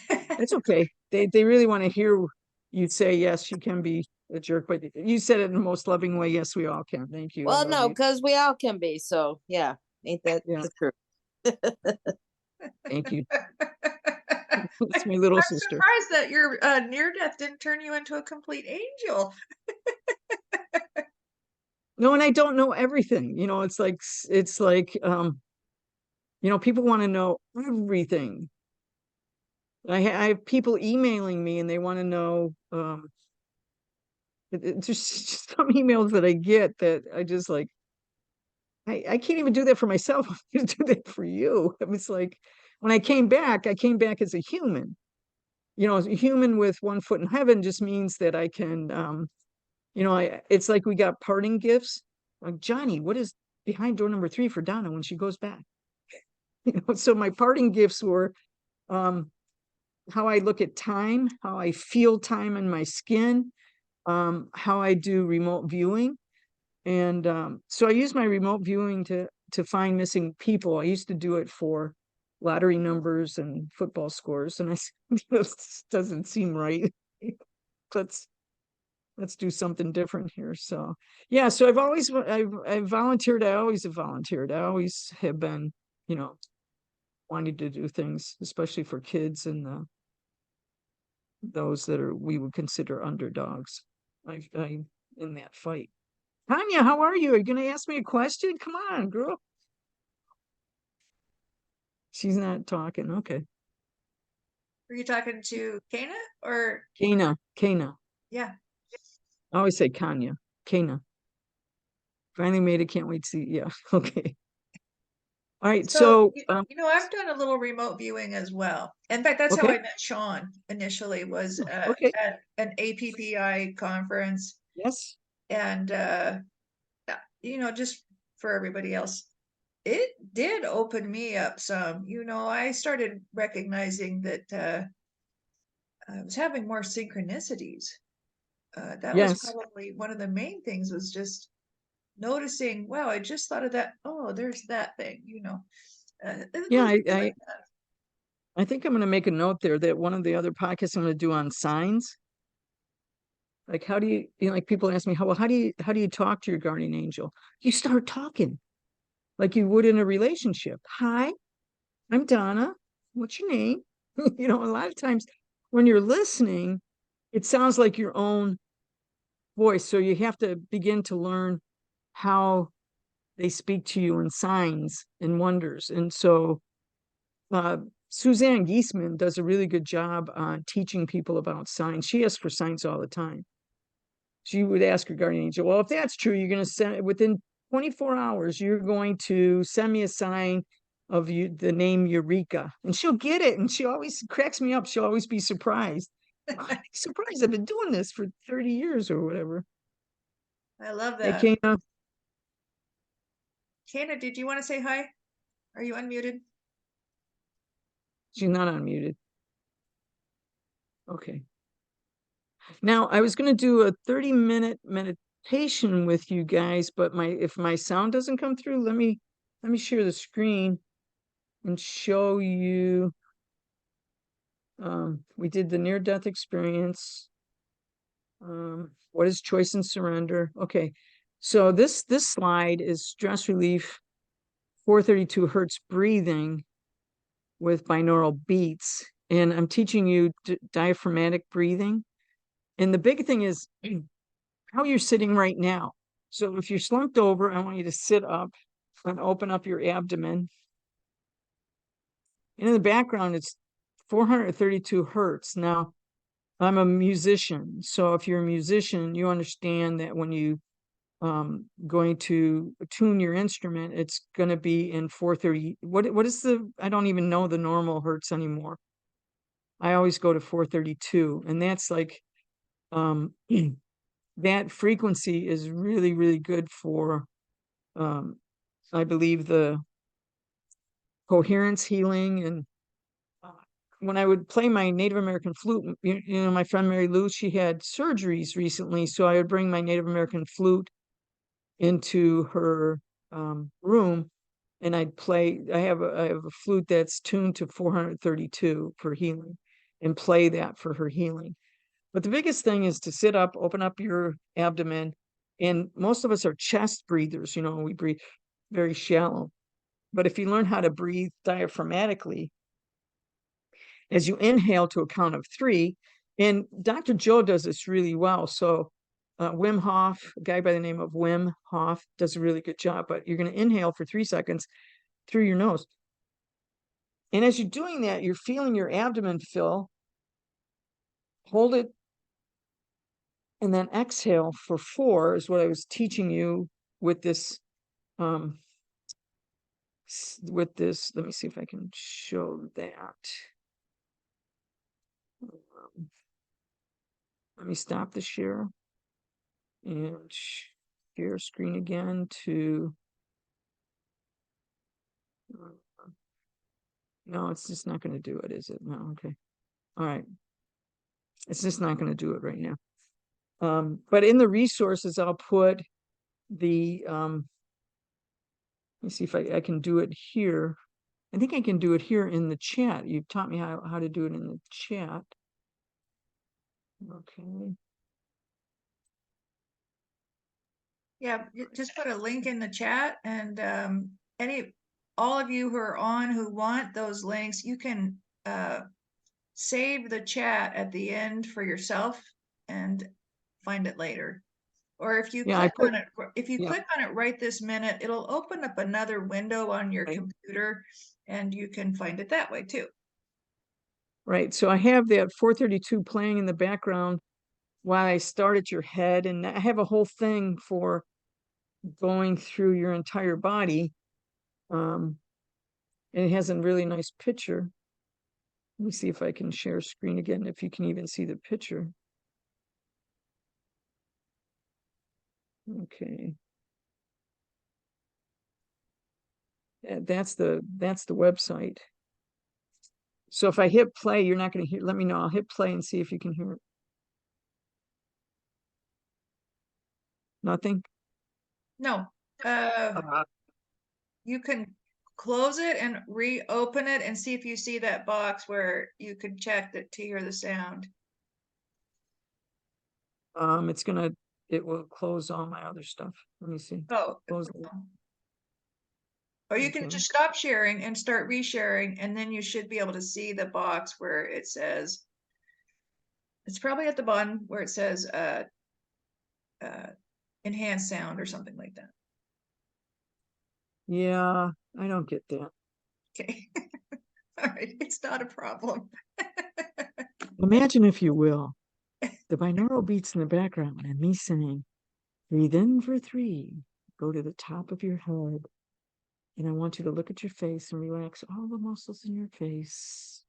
[SPEAKER 2] it's okay. They really want to hear you say, yes, she can be a jerk, but you said it in the most loving way. Yes, we all can. Thank you. I
[SPEAKER 7] well,
[SPEAKER 2] love
[SPEAKER 7] no,
[SPEAKER 2] you.
[SPEAKER 7] because we all can be. So yeah, ain't that
[SPEAKER 2] Yeah,
[SPEAKER 7] the truth?
[SPEAKER 2] thank you. It's
[SPEAKER 1] I'm
[SPEAKER 2] my little sister.
[SPEAKER 1] surprised that your near death didn't turn you into a complete angel.
[SPEAKER 2] No, and I don't know everything. It's like people want to know everything. I have people emailing me and they want to know it's just some emails that I get that I just like I can't even do that for myself. I'm gonna do that for you. It was like when I came back as a human. As a human with one foot in heaven just means that I can it's like we got parting gifts. Like, Johnny, what is behind door number 3 for Donna when she goes back? So my parting gifts were um how I look at time, how I feel time in my skin, how I do remote viewing. And so I use my remote viewing to find missing people. I used to do it for lottery numbers and football scores, and I said, this doesn't seem right. let's let's do something different here. So yeah, so I've volunteered. I always have volunteered. I always have been, wanting to do things, especially for kids and those that we would consider underdogs. I in that fight. Tanya, how are you? Are you going to ask me a question? Come on, girl. She's not talking. Okay.
[SPEAKER 1] Were you talking to Kana or
[SPEAKER 2] Kana.
[SPEAKER 1] yeah?
[SPEAKER 2] I always say Kanya. Kana. Finally made it. Can't wait to see. Yeah. Okay. All right.
[SPEAKER 1] So,
[SPEAKER 2] So,
[SPEAKER 1] I've done a little remote viewing as well. In fact, that's how
[SPEAKER 2] okay.
[SPEAKER 1] I met Sean initially, was
[SPEAKER 2] Okay.
[SPEAKER 1] at an APPI conference.
[SPEAKER 2] Yes.
[SPEAKER 1] And, just for everybody else, it did open me up some. I started recognizing that I was having more synchronicities. That was
[SPEAKER 2] Yes.
[SPEAKER 1] probably one of the main things, was just noticing, wow, I just thought of that. Oh, there's that thing.
[SPEAKER 2] Yeah,
[SPEAKER 1] Little things like that.
[SPEAKER 2] I think I'm going to make a note there that one of the other podcasts I'm going to do on signs. Like, how do like people ask me, how do you talk to your guardian angel? You start talking like you would in a relationship. Hi, I'm Donna. What's your name? A lot of times when you're listening, it sounds like your own voice. So you have to begin to learn how they speak to you in signs and wonders. And so uh, Suzanne Giesman does a really good job on teaching people about signs. She asks for signs all the time. She would ask her guardian angel, well, if that's true, you're going to send within 24 hours, you're going to send me a sign of the name Eureka. And she'll get it. And she always cracks me up. She'll always be surprised. I'm surprised. I've been doing this for 30 years or whatever.
[SPEAKER 1] I love
[SPEAKER 2] Hey,
[SPEAKER 1] that.
[SPEAKER 2] Kana.
[SPEAKER 1] Kana, did you want to say hi? Are you unmuted?
[SPEAKER 2] She's not unmuted. Okay. Now, I was going to do a 30-minute meditation with you guys, but if my sound doesn't come through, let me share the screen and show you. We did the near-death experience. What is choice and surrender? Okay. So this slide is stress relief, 432 hertz breathing with binaural beats. And I'm teaching you diaphragmatic breathing. And the big thing is how you're sitting right now. So if you're slumped over, I want you to sit up and open up your abdomen. And in the background, it's 432 hertz. Now, I'm a musician. So if you're a musician, you understand that when you going to tune your instrument, it's going to be in 430. What is I don't even know the normal hertz anymore. I always go to 432, and that's like that frequency is really, really good for I believe the coherence healing. And when I would play my Native American flute, my friend Mary Lou, she had surgeries recently, so I would bring my Native American flute into her room, and I'd play. I have a flute that's tuned to 432 for healing, and play that for her healing. But the biggest thing is to sit up, open up your abdomen, and most of us are chest breathers. We breathe very shallow. But if you learn how to breathe diaphragmatically, as you inhale to a count of 3, and Dr. Joe does this really well. So Wim Hof, a guy by the name of Wim Hof, does a really good job. But you're going to inhale for 3 seconds through your nose. And as you're doing that, you're feeling your abdomen fill. Hold it. And then exhale for 4 is what I was teaching you with this. Let me see if I can show that. Let me stop the share and share screen again to. No, it's just not going to do it, is it? No, okay. All right. It's just not going to do it right now. But in the resources, I'll put the, let me see if I can do it here. I think I can do it here in the chat. You've taught me how to do it in the chat. Okay.
[SPEAKER 1] Yeah, just put a link in the chat, and all of you who are on who want those links, you can save the chat at the end for yourself and find it later. Or if you click on it right this minute, it'll open up another window on your computer, and you can find it that way too.
[SPEAKER 2] Right. So I have that 432 playing in the background while I start at your head, and I have a whole thing for going through your entire body. And it has a really nice picture. Let me see if I can share screen again, if you can even see the picture. Okay. That's the website. So if I hit play, you're not going to hear, let me know. I'll hit play and see if you can hear it. Nothing?
[SPEAKER 1] No,
[SPEAKER 2] Uh,
[SPEAKER 1] you can close it and reopen it and see if you see that box where you can check that to hear the sound.
[SPEAKER 2] it will close all my other stuff. Let me see.
[SPEAKER 1] Oh,
[SPEAKER 2] Close it.
[SPEAKER 1] or you can
[SPEAKER 2] Okay.
[SPEAKER 1] just stop sharing and start resharing, and then you should be able to see the box where it says, it's probably at the bottom where it says enhanced sound or something like that.
[SPEAKER 2] Yeah, I don't get that.
[SPEAKER 1] Okay. All right, it's not a problem.
[SPEAKER 2] Imagine, if you will, the binaural beats in the background and me saying, breathe in for 3, go to the top of your head. And I want you to look at your face and relax all the muscles in your face.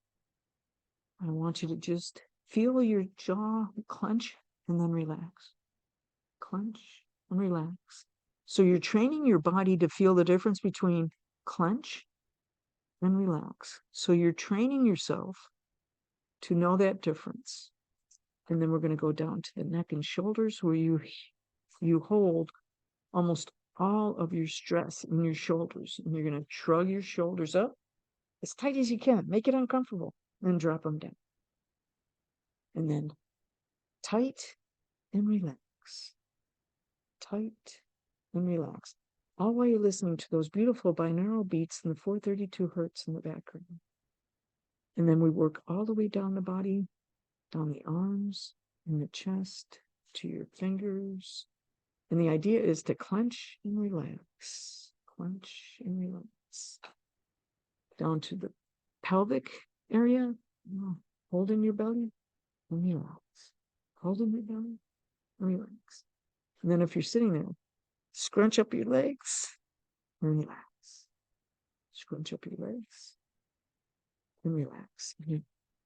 [SPEAKER 2] I want you to just feel your jaw clench and then relax. Clench and relax. So you're training your body to feel the difference between clench and relax. So you're training yourself to know that difference. And then we're going to go down to the neck and shoulders, where you hold almost all of your stress in your shoulders. And you're going to shrug your shoulders up as tight as you can. Make it uncomfortable. Then drop them down. And then tight and relax. Tight and relax. All while you're listening to those beautiful binaural beats in the 432 hertz in the background. And then we work all the way down the body, down the arms, and the chest, to your fingers. And the idea is to clench and relax. Clench and relax. Down to the pelvic area. Hold in your belly and relax. Hold in your belly and relax. And then if you're sitting there, scrunch up your legs and relax. Scrunch up your legs and relax. And your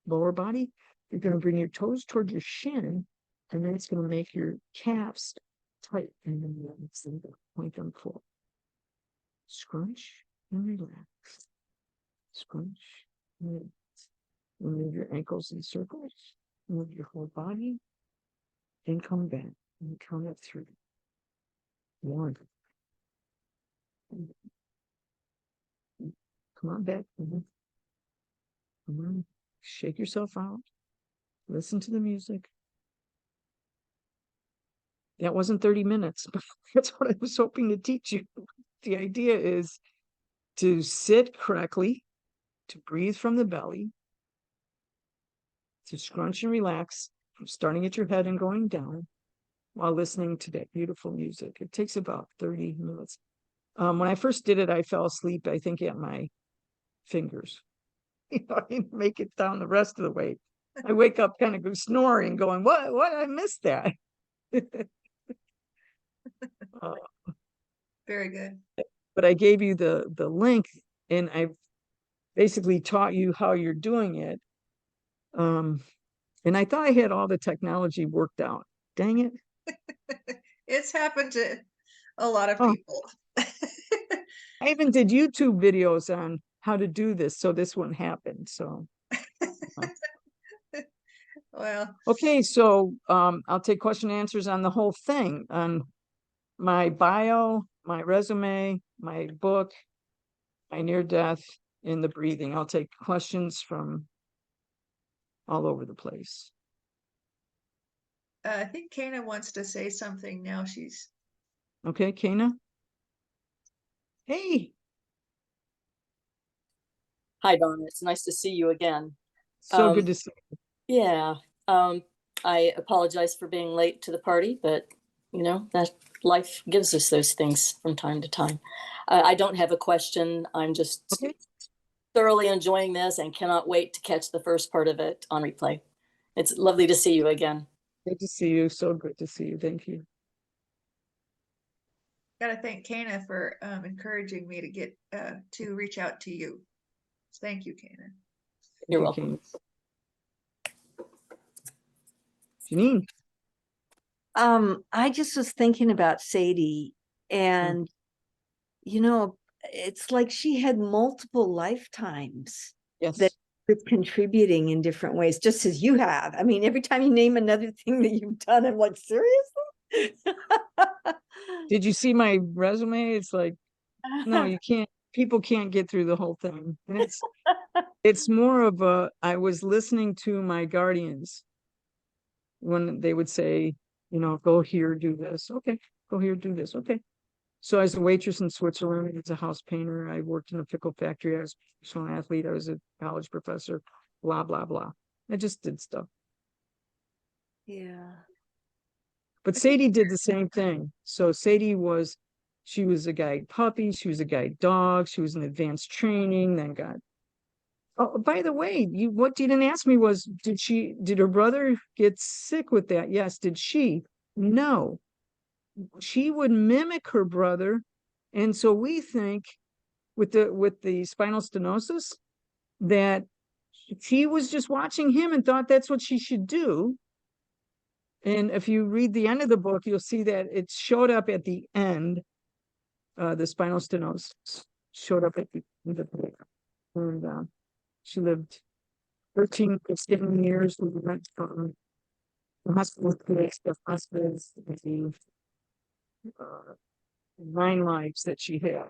[SPEAKER 2] lower body, you're going to bring your toes toward your shin, and then it's going to make your calves tight, and then relax and point them forward. Scrunch and relax. Scrunch and relax. And move your ankles in circles. Move your whole body. And come back and count up 3. 1. Come on back. Come on. Shake yourself out. Listen to the music. That wasn't 30 minutes, but that's what I was hoping to teach you. The idea is to sit correctly, to breathe from the belly, to scrunch and relax, starting at your head and going down while listening to that beautiful music. It takes about 30 minutes. When I first did it, I fell asleep, I think, at my fingers. I didn't make it down the rest of the way. I wake up kind of snoring, going, what? I missed that.
[SPEAKER 1] Very good.
[SPEAKER 2] But I gave you the link, and I basically taught you how you're doing it. And I thought I had all the technology worked out. Dang it.
[SPEAKER 1] It's happened to a lot of
[SPEAKER 2] Oh.
[SPEAKER 1] people.
[SPEAKER 2] I even did YouTube videos on how to do this, so this wouldn't happen. So
[SPEAKER 1] Well,
[SPEAKER 2] okay, so I'll take question and answers on the whole thing, on my bio, my resume, my book, my near death, and the breathing. I'll take questions from all over the place.
[SPEAKER 1] I think Kana wants to say something now. She's
[SPEAKER 2] Okay, Kana? Hey,
[SPEAKER 8] Hi, Donna. It's nice to see you again.
[SPEAKER 2] so good to see you.
[SPEAKER 8] Yeah. I apologize for being late to the party, but you know, that life gives us those things from time to time. I don't have a question. I'm just
[SPEAKER 2] Okay.
[SPEAKER 8] thoroughly enjoying this and cannot wait to catch the first part of it on replay. It's lovely to see you again.
[SPEAKER 2] Good to see you. So good to see you. Thank you.
[SPEAKER 1] got to thank Kana for encouraging me to get to reach out to you. Thank you, Kana.
[SPEAKER 8] You're
[SPEAKER 2] Thank you,
[SPEAKER 8] welcome.
[SPEAKER 2] Janine.
[SPEAKER 4] I just was thinking about Sadie, and you know, it's like she had multiple lifetimes
[SPEAKER 2] Yes.
[SPEAKER 4] that was contributing in different ways, just as you have. I mean, every time you name another thing that you've done, I'm like, seriously?
[SPEAKER 2] Did you see my resume? It's like, no, you can't, people can't get through the whole thing. And it's more of a, I was listening to my guardians when they would say, you know, go here, do this. Okay, go here, do this. Okay. So I was a waitress in Switzerland. I was a house painter. I worked in a pickle factory. I was a professional athlete. I was a college professor, blah, blah, blah. I just did stuff.
[SPEAKER 4] Yeah.
[SPEAKER 2] But Sadie did the same thing. So Sadie was, she was a guide puppy. She was a guide dog. She was in advanced training, then got, oh, by the way, what you didn't ask me was, did her brother get sick with that? Yes. Did she? No. She would mimic her brother. And so we think with the spinal stenosis that she was just watching him and thought that's what she should do. And if you read the end of the book, you'll see that it showed up at the end. The spinal stenosis showed up at the end of the book. And she lived 13 16 years. We went from the hospital to the hospitals, the 9 lives that she had.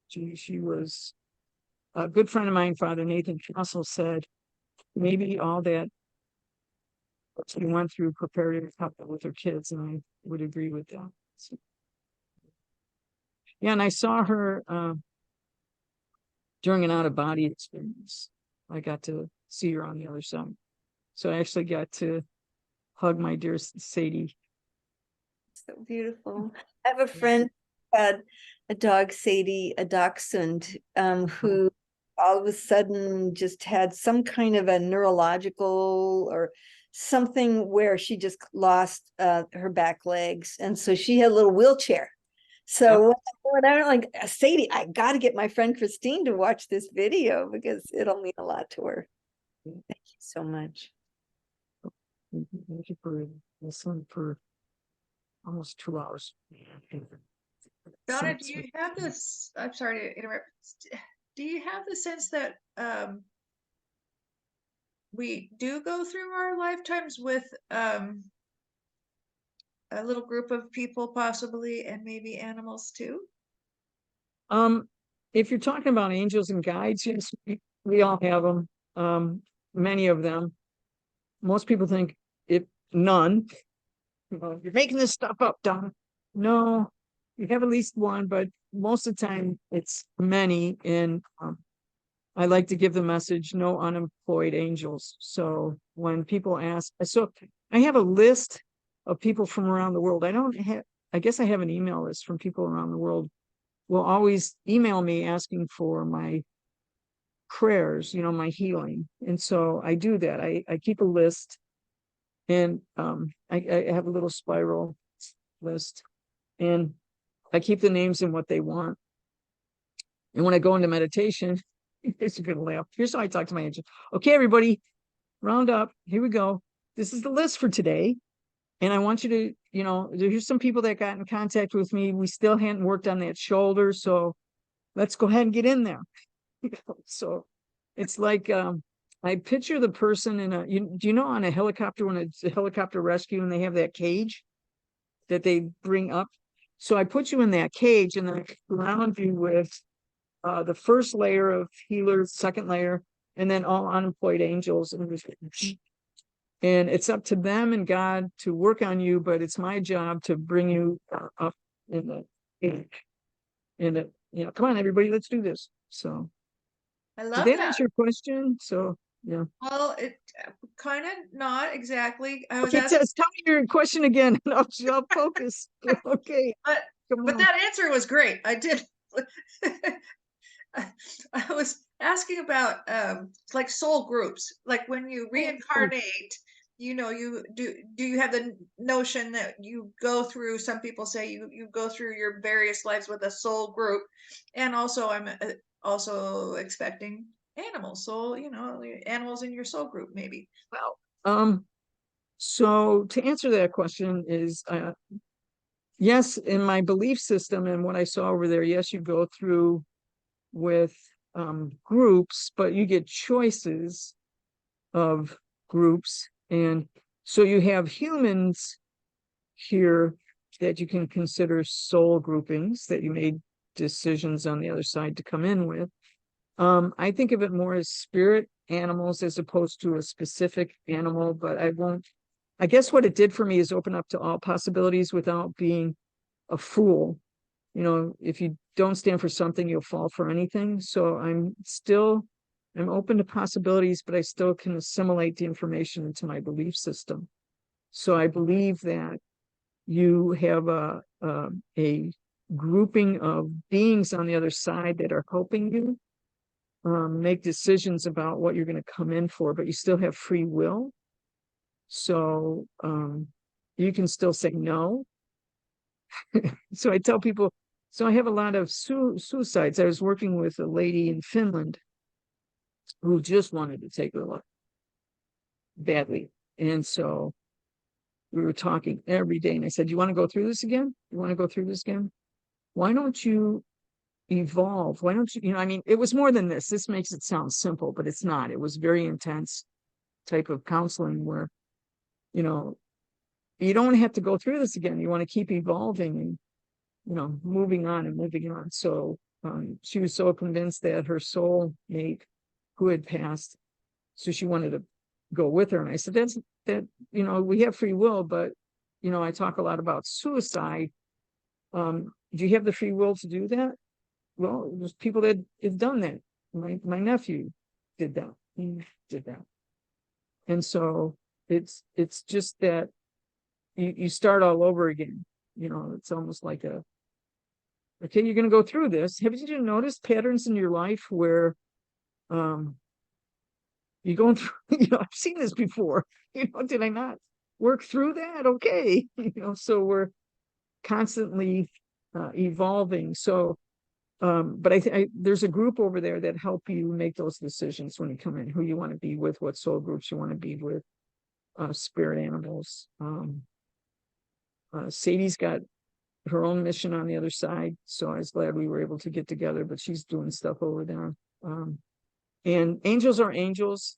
[SPEAKER 2] She was a good friend of mine, Father Nathan Castle, said maybe all that she went through prepared her to couple with her kids, and I would agree with that. So, yeah, and I saw her during an out-of-body experience. I got to see her on the other side. So I actually got to hug my dear Sadie.
[SPEAKER 4] So beautiful. I have a friend who had a dog, Sadie, a dachshund, who all of a sudden just had some kind of a neurological or something where she just lost her back legs. And so she had a little wheelchair. So when I'm like, Sadie, I got to get my friend Christine to watch this video because it'll mean a lot to her. Thank you so much.
[SPEAKER 2] Thank you for listening for almost 2 hours.
[SPEAKER 1] Donna, do you have this? I'm sorry to interrupt. Do you have the sense that we do go through our lifetimes with a little group of people possibly, and maybe animals too?
[SPEAKER 2] If you're talking about angels and guides, yes, we all have them. Many of them. Most people think if none, you're making this stuff up, Don. No, you have at least one, but most of the time it's many. And I like to give the message, no unemployed angels. So when people ask, so I have a list of people from around the world. I guess I have an email list from people around the world. Will always email me asking for my prayers, my healing. And so I do that. I keep a list, and I have a little spiral list, and I keep the names and what they want. And when I go into meditation, it's gonna laugh. Here's how I talk to my angel. Okay, everybody, round up. Here we go. This is the list for today. And I want you to, here's some people that got in contact with me. We still hadn't worked on that shoulder. So let's go ahead and get in there. So it's like, I picture the person in do you know on a helicopter, when it's a helicopter rescue and they have that cage that they bring up? So I put you in that cage and then I surround you with the first layer of healers, second layer, and then all unemployed angels. And it's up to them and God to work on you, but it's my job to bring you up in the cage. And come on, everybody, let's do this. So
[SPEAKER 1] I love
[SPEAKER 2] did that
[SPEAKER 1] that.
[SPEAKER 2] answer your question? So yeah.
[SPEAKER 1] Well, it kind of not exactly. I was
[SPEAKER 2] Okay,
[SPEAKER 1] asking,
[SPEAKER 2] tell me your question again, and I'll focus. Okay.
[SPEAKER 1] but that answer was great. I did. I was asking about like soul groups, like when you reincarnate, you do you have the notion that you go through, some people say you go through your various lives with a soul group, and also I'm also expecting animals, so animals in your soul group maybe.
[SPEAKER 2] Well, so to answer that question is yes, in my belief system and what I saw over there, yes, you go through with groups, but you get choices of groups. And so you have humans here that you can consider soul groupings that you made decisions on the other side to come in with. I think of it more as spirit animals as opposed to a specific animal, but I guess what it did for me is open up to all possibilities without being a fool. You know, if you don't stand for something, you'll fall for anything. So I'm open to possibilities, but I still can assimilate the information into my belief system. So I believe that you have a grouping of beings on the other side that are helping you make decisions about what you're going to come in for, but you still have free will. So you can still say no. So I tell people, so I have a lot of suicides. I was working with a lady in Finland who just wanted to take her life badly. And so we were talking every day, and I said, you want to go through this again? You want to go through this again? Why don't you evolve? Why don't you, I mean, it was more than this. This makes it sound simple, but it's not. It was very intense type of counseling where, you know, you don't have to go through this again. You want to keep evolving and, you know, moving on and moving on. So she was so convinced that her soul mate who had passed, so she wanted to go with her. And I said, that, you know, we have free will, but, you know, I talk a lot about suicide. Do you have the free will to do that? Well, there's people that have done that. My nephew did that. He did that. And so it's just that you start all over again. You know, it's almost like okay, you're going to go through this. Have you noticed patterns in your life where you're going through, you know, I've seen this before, you know, did I not work through that? Okay. You know, so we're constantly evolving. So, but there's a group over there that help you make those decisions when you come in, who you want to be with, what soul groups you want to be with, spirit animals. Sadie's got her own mission on the other side. So I was glad we were able to get together, but she's doing stuff over there. And angels are angels.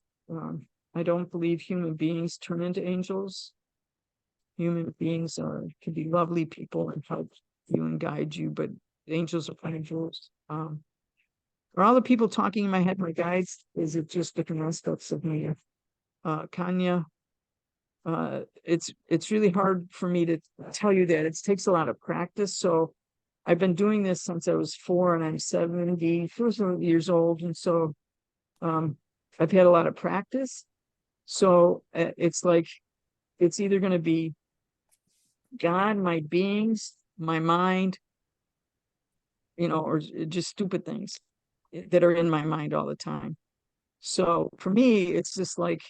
[SPEAKER 2] I don't believe human beings turn into angels. Human beings can be lovely people and help you and guide you, but angels are angels. Are all the people talking in my head my guides? Is it just different aspects of me? Kanya, it's really hard for me to tell you that. It takes a lot of practice. So I've been doing this since I was 4 and I'm 74 years old. And so I've had a lot of practice. So it's like, it's either going to be God, my beings, my mind, you know, or just stupid things that are in my mind all the time. So for me, it's just like,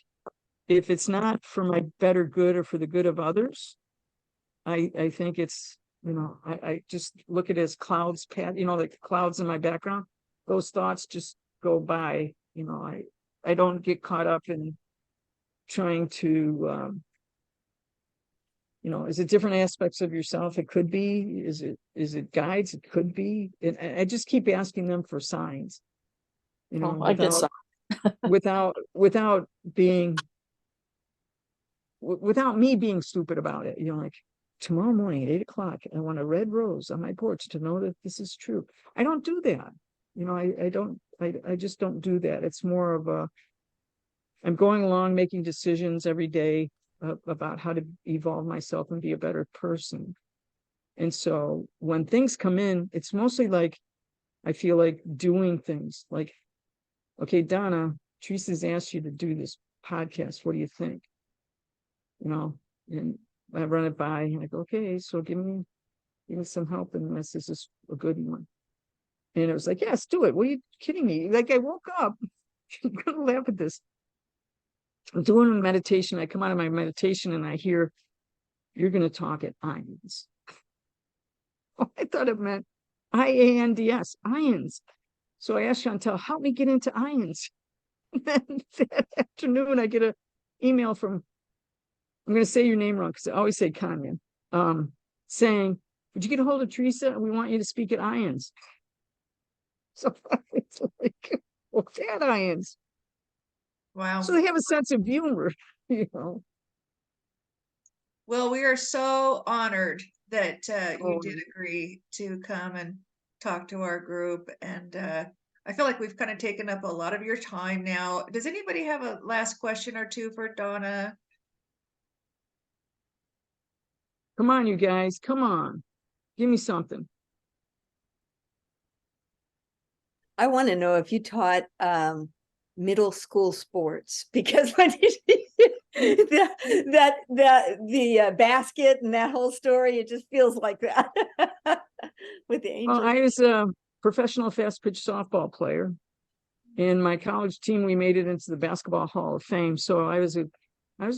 [SPEAKER 2] if it's not for my better good or for the good of others, I think it's, you know, I just look at it as clouds, you know, like clouds in my background. Those thoughts just go by, you know, I don't get caught up in trying to, you know, is it different aspects of yourself? It could be. Is it guides? It could be. I just keep asking them for signs, you know,
[SPEAKER 8] I get some.
[SPEAKER 2] without me being stupid about it. You know, like tomorrow morning at 8 o'clock, I want a red rose on my porch to know that this is true. I don't do that. You know, I just don't do that. It's more of I'm going along making decisions every day about how to evolve myself and be a better person. And so when things come in, it's mostly like, I feel like doing things like, okay, Donna, Teresa's asked you to do this podcast. What do you think? You know, and I run it by and I go, okay, so give me some help in this. This is a good one. And it was like, yes, do it. What are you kidding me? Like I woke up, I'm gonna laugh at this. I'm doing a meditation. I come out of my meditation and I hear, you're going to talk at IONS. Oh, I thought it meant IANDS, IONS. So I asked Chantel, help me get into IONS. And then that afternoon, I get an email from, I'm going to say your name wrong because I always say Kanya, saying, would you get a hold of Teresa? We want you to speak at IONS. So it's like, well, cat ions.
[SPEAKER 1] Wow.
[SPEAKER 2] So they have a sense of humor, you know.
[SPEAKER 1] Well, we are so honored that you
[SPEAKER 2] Oh,
[SPEAKER 1] did agree to come and talk to our group. And I feel like we've kind of taken up a lot of your time now. Does anybody have a last question or two for Donna?
[SPEAKER 2] come on, you guys, come on. Give me something.
[SPEAKER 4] I want to know if you taught middle school sports, because when the basket and that whole story, it just feels like that with the
[SPEAKER 2] Well,
[SPEAKER 4] angels.
[SPEAKER 2] I was a professional fast pitch softball player. In my college team, we made it into the Basketball Hall of Fame. So I was an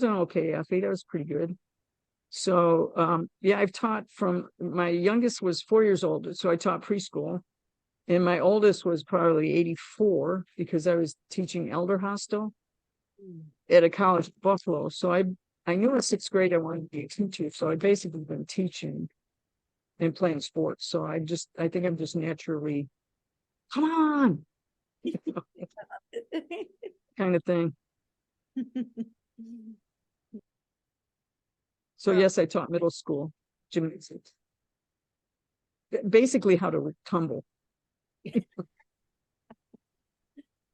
[SPEAKER 2] okay athlete. I was pretty good. So yeah, I've taught from my youngest was 4 years old, so I taught preschool, and my oldest was probably 84 because I was teaching elder hostel at a college in Buffalo. So I knew in sixth grade I wanted to be a teacher, so I basically been teaching and playing sports. So I think I'm just naturally, come on, kind of thing. So
[SPEAKER 1] Well-
[SPEAKER 2] yes, I taught middle school gymnastics. Basically how to tumble.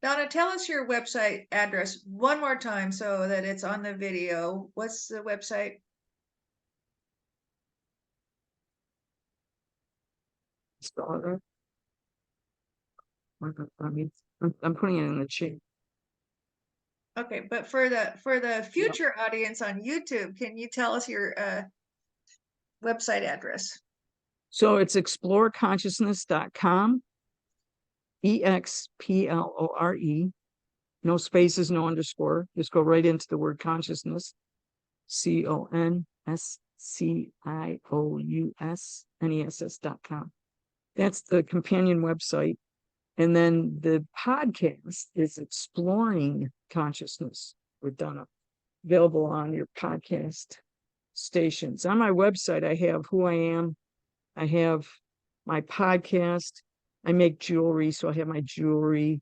[SPEAKER 1] Donna, tell us your website address one more time so that it's on the video. What's the website?
[SPEAKER 2] I mean, I'm putting it in the chat.
[SPEAKER 1] Okay, but for the future audience on YouTube, can you tell us your website address?
[SPEAKER 2] So it's exploreconsciousness.com, EXPLORE, no spaces, no underscore. Just go right into the word consciousness, CONSCIOUSNESS.com. That's the companion website. And then the podcast is Exploring Consciousness with Donna, available on your podcast stations. On my website, I have who I am. I have my podcast. I make jewelry, so I have my jewelry.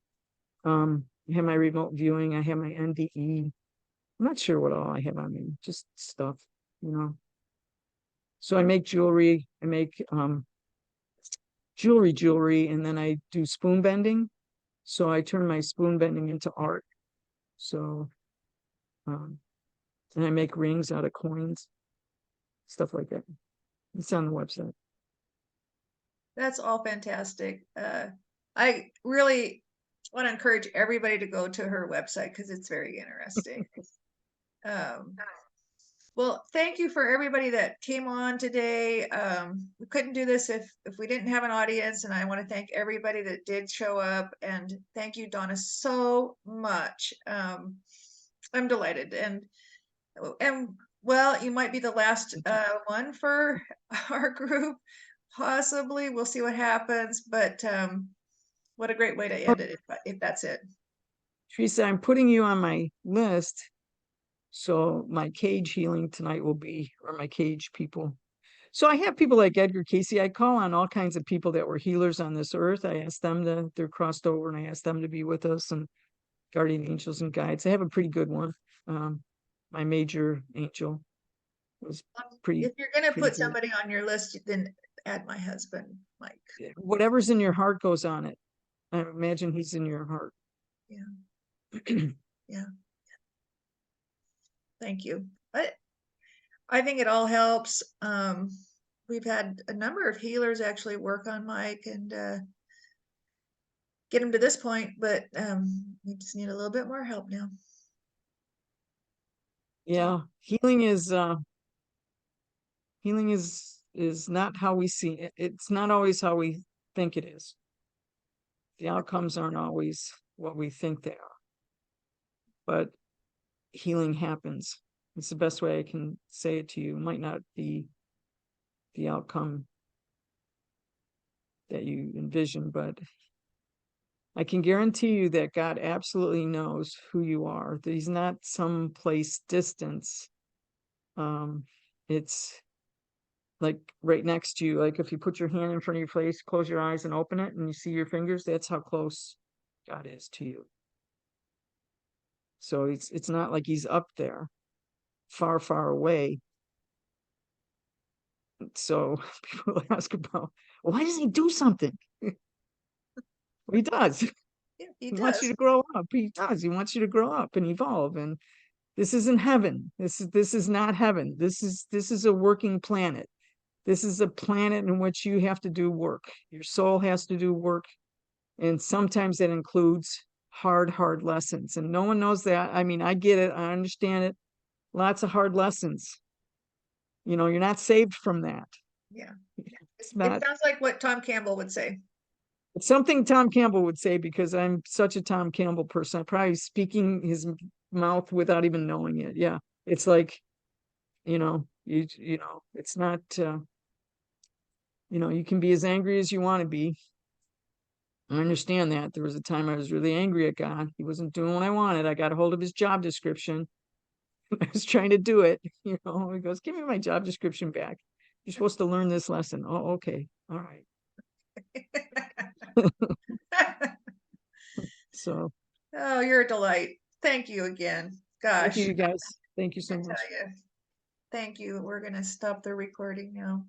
[SPEAKER 2] I have my remote viewing. I have my NDE. I'm not sure what all I have on me, just stuff, you know. So I make jewelry. I make jewelry, and then I do spoon bending. So I turn my spoon bending into art. So, and I make rings out of coins, stuff like that. It's on the website.
[SPEAKER 1] That's all fantastic. I really want to encourage everybody to go to her website because it's very interesting. Well, thank you for everybody that came on today. We couldn't do this if we didn't have an audience, and I want to thank everybody that did show up. And thank you, Donna, so much. I'm delighted, and well, you might be the last one for our group. Possibly, we'll see what happens. But what a great way to end it if that's it.
[SPEAKER 2] Teresa, I'm putting you on my list. So my cage healing tonight will be, or my cage people. So I have people like Edgar Casey. I call on all kinds of people that were healers on this earth. I ask them they're crossed over, and I ask them to be with us, and guardian angels and guides. I have a pretty good one. My major angel was pretty.
[SPEAKER 1] If you're going to put
[SPEAKER 2] good.
[SPEAKER 1] somebody on your list, then add my husband, Mike.
[SPEAKER 2] Whatever's in your heart goes on it. I imagine he's in your heart.
[SPEAKER 1] Yeah. Yeah. Thank you. I think it all helps. We've had a number of healers actually work on Mike and get him to this point, but we just need a little bit more help now.
[SPEAKER 2] Yeah, healing is not how we see it. It's not always how we think it is. The outcomes aren't always what we think they are. But healing happens. It's the best way I can say it to you. It might not be the outcome that you envision, but I can guarantee you that God absolutely knows who you are. That He's not someplace distance. It's like right next to you. Like if you put your hand in front of your face, close your eyes and open it and you see your fingers, that's how close God is to you. So it's not like he's up there, far, far away. So people ask about, why does he do something? He does.
[SPEAKER 1] Yeah, he
[SPEAKER 2] He wants you
[SPEAKER 1] does.
[SPEAKER 2] to grow up. He does. He wants you to grow up and evolve. And this isn't heaven. This is not heaven. This is a working planet. This is a planet in which you have to do work. Your soul has to do work. And sometimes that includes hard lessons. And no one knows that. I mean, I get it. I understand it. Lots of hard lessons. You know, you're not saved from that.
[SPEAKER 1] Yeah.
[SPEAKER 2] It's
[SPEAKER 1] It
[SPEAKER 2] not.
[SPEAKER 1] sounds like what Tom Campbell would say.
[SPEAKER 2] It's something Tom Campbell would say because I'm such a Tom Campbell person. I'm probably speaking his mouth without even knowing it. Yeah. It's like, you know, it's not, you can be as angry as you want to be. I understand that. There was a time I was really angry at God. He wasn't doing what I wanted. I got a hold of his job description. I was trying to do it. He goes, give me my job description back. You're supposed to learn this lesson. Oh, okay. All right. So
[SPEAKER 1] Oh, you're a delight. Thank you again.
[SPEAKER 2] thank
[SPEAKER 1] Gosh,
[SPEAKER 2] you guys. Thank you so
[SPEAKER 1] I
[SPEAKER 2] much.
[SPEAKER 1] tell you. Thank you. We're going to stop the recording now.